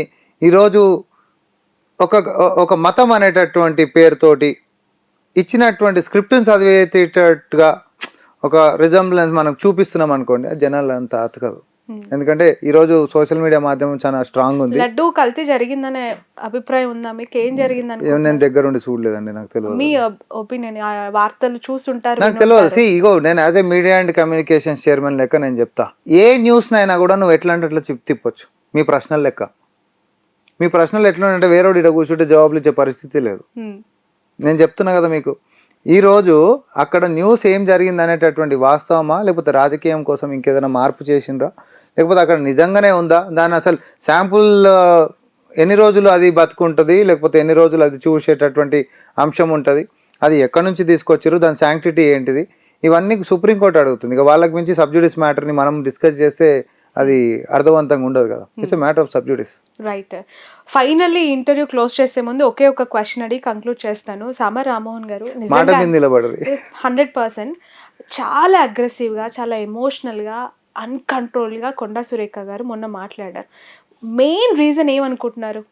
ఈరోజు ఒక మతం అనేటటువంటి పేరుతోటి ఇచ్చినటువంటి స్క్రిప్ట్ని చదివేటట్టుగా ఒక రిజంబ్లెన్స్ మనం చూపిస్తున్నాం అనుకోండి, అది జనాలు అంత అతకదు. ఎందుకంటే ఈరోజు సోషల్ మీడియా మాధ్యమం చాలా స్ట్రాంగ్ ఉంది. లడ్డు కల్తీ జరిగిందనే అభిప్రాయం ఉందా మీకు? ఏం జరిగిందని నేను దగ్గరుండి చూడలేదండి, నాకు తెలియదు. మీ ఒపీనియన్, వార్తలు చూస్తుంటారు, నాకు తెలియదు. ఇగో నేను as a media and communications chairman లెక్క నేను చెప్తా, ఏ న్యూస్ అయినా కూడా నువ్వు ఎట్లా అంటే అట్లా తిప్పొచ్చు. మీ ప్రశ్నల లెక్క, మీ ప్రశ్నలు ఎట్లా అంటే వేరేవాడు ఇక్కడ కూర్చుంటే జవాబులు ఇచ్చే పరిస్థితి లేదు. నేను చెప్తున్నా కదా మీకు, ఈరోజు అక్కడ న్యూస్ ఏం జరిగింది అనేటటువంటి వాస్తవమా, లేకపోతే రాజకీయం కోసం ఇంకేదైనా మార్పు చేసిండ్రా, లేకపోతే అక్కడ నిజంగానే ఉందా, దాని అసలు శాంపుల్ ఎన్ని రోజులు అది బతుకుంటుంది, లేకపోతే ఎన్ని రోజులు అది చూసేటటువంటి అంశం ఉంటుంది, అది ఎక్కడి నుంచి తీసుకొచ్చారు, దాని శాంక్టిటీ ఏంటిది, ఇవన్నీ సుప్రీంకోర్టు అడుగుతుంది. ఇక వాళ్ళకి మించి సబ్జుడిస్ మ్యాటర్ని మనం డిస్కస్ చేస్తే అది అర్థవంతంగా ఉండదు కదా. It's a matter of sub judice. Right. Finally interview close చేసే ముందు ఒకే ఒక క్వశ్చన్ అడిగి కంక్లూడ్ చేస్తాను. సామా రామ్మోహన్ గారు మాట నిజంగా మీద నిలబడదు. 100% చాలా అగ్రెసివ్గా, చాలా ఎమోషనల్గా, అన్కంట్రోల్గా కొండా సురేఖ గారు మొన్న మాట్లాడారు. మెయిన్ రీజన్ ఏమనుకుంటున్నారు?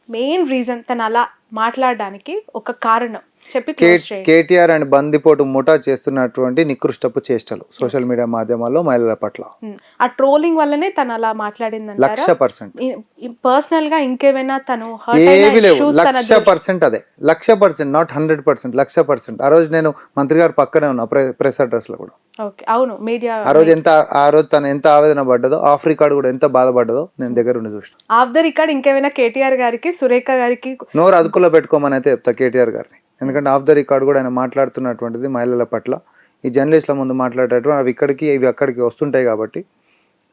మెయిన్ రీజన్ తను అలా మాట్లాడడానికి ఒక కారణం చెప్పి క్లోజ్ చేయండి. కేటీఆర్ అండ్ బందిపోటు ముఠా చేస్తున్నటువంటి నికృష్టపు చేష్టలు సోషల్ మీడియా మాధ్యమాల్లో మహిళల పట్ల ఆ ట్రోలింగ్ వల్లనే తను అలా మాట్లాడిందంటారా? 100%. పర్సనల్ గా ఇంకేమైనా తను hurt అయిన ఏవి లేవు. issues తన 100% అదే 100%, నాట్ 100%, 100%. ఆ రోజు నేను మంత్రి గారు పక్కనే ఉన్నా ప్రెస్ అడ్రస్ లో కూడా. ఓకే, అవును, మీడియా ఆ రోజు తను ఎంత ఆవేదన పడ్డదో, ఆఫ్ రికార్డ్ కూడా ఎంత బాధపడ్డదో నేను దగ్గర ఉండి చూసిన. ఆఫ్ ద రికార్డ్ ఇంకేమైనా కేటీఆర్ గారికి, సురేఖ గారికి నోరు అదుపులో పెట్టుకోమని అయితే చెప్తా కేటీఆర్ గారిని. ఎందుకంటే ఆఫ్ ద రికార్డ్ కూడా ఆయన మాట్లాడుతున్నటువంటిది మహిళల పట్ల, ఈ జర్నలిస్టుల ముందు మాట్లాడేటటువంటి అవి ఇక్కడికి ఇవి అక్కడికి వస్తుంటాయి కాబట్టి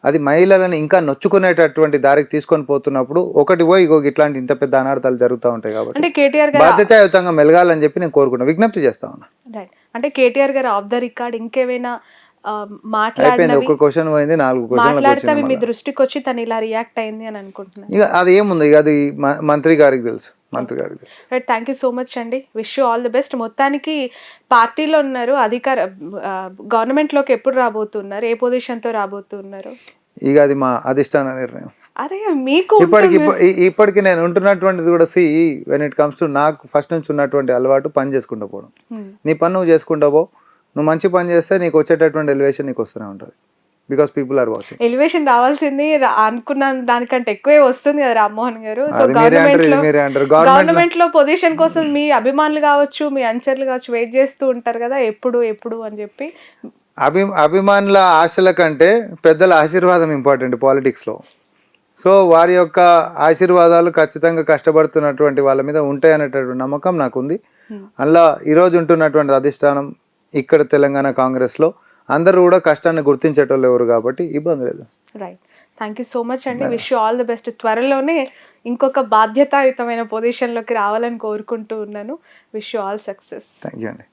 అది మహిళలను ఇంకా నొచ్చుకునేటటువంటి దారికి తీసుకొని పోతున్నప్పుడు ఒకటి పోయి ఇట్లాంటి ఇంత పెద్ద అనార్థాలు జరుగుతూ ఉంటాయి కాబట్టి అంటే కేటీఆర్ గారు బాధ్యతాయుతంగా మెలగాలని చెప్పి నేను కోరుకున్నా, విజ్ఞప్తి చేస్తా ఉన్నా. రైట్. అంటే కేటీఆర్ గారు ఆఫ్ ద రికార్డ్ ఇంకేమైనా అయిపోయింది. మాట్లాడినవి ఒక క్వశ్చన్ పోయింది, 4 మాట్లాడితే మీ క్వశ్చన్. దృష్టికి వచ్చి తను ఇలా రియాక్ట్ అయింది అని అనుకుంటున్నాను. ఇక అది ఏముంది, ఇక అది మంత్రి గారికి తెలుసు. Right, thank you so much అండి. Wish you all the best. మొత్తానికి పార్టీలో ఉన్నారు, గవర్నమెంట్లోకి ఎప్పుడు రాబోతున్నారు, ఏ పొజిషన్తో రాబోతున్నారు? ఇక అది మా అధిష్టాన నిర్ణయం. అరే మీకు ఇప్పటికి నేను ఉంటున్నటువంటిది కూడా వెన్ ఇట్ కమ్స్ టు నాకు ఫస్ట్ నుంచి ఉన్నటువంటి అలవాటు పని చేసుకుంటూ పోవడం. నీ పని నువ్వు చేసుకుంటూ పో, నువ్వు మంచి పని చేస్తే నీకు వచ్చేటటువంటి ఎలివేషన్ నీకు వస్తూనే ఉంటుంది. Because people are watching. Elevation రావాల్సింది అనుకున్న దానికంటే ఎక్కువే వస్తుంది కదా రామ్మోహన్ గారు. సో గవర్నమెంట్ లో పొజిషన్ కోసం మీ అభిమానులు కావచ్చు, మీ అనుచరులు కావచ్చు వెయిట్ చేస్తూ ఉంటారు కదా, ఎప్పుడు ఎప్పుడు అని చెప్పి. అభిమానుల ఆశల కంటే పెద్దల ఆశీర్వాదం ఇంపార్టెంట్ పాలిటిక్స్లో. సో వారి యొక్క ఆశీర్వాదాలు ఖచ్చితంగా కష్టపడుతున్నటువంటి వాళ్ళ మీద ఉంటాయనేటటువంటి నమ్మకం నాకుంది. అందులో ఈరోజు ఉంటున్నటువంటి అధిష్టానం ఇక్కడ తెలంగాణ కాంగ్రెస్లో అందరూ కూడా కష్టాన్ని గుర్తించేటోళ్ళు ఎవరు కాబట్టి ఇబ్బంది లేదు. Right, thank you so much అండి. Wish you all the best. త్వరలోనే ఇంకొక బాధ్యతాయుతమైన పొజిషన్లోకి రావాలని కోరుకుంటూ ఉన్నాను. Wish you all success. Thank you అండి.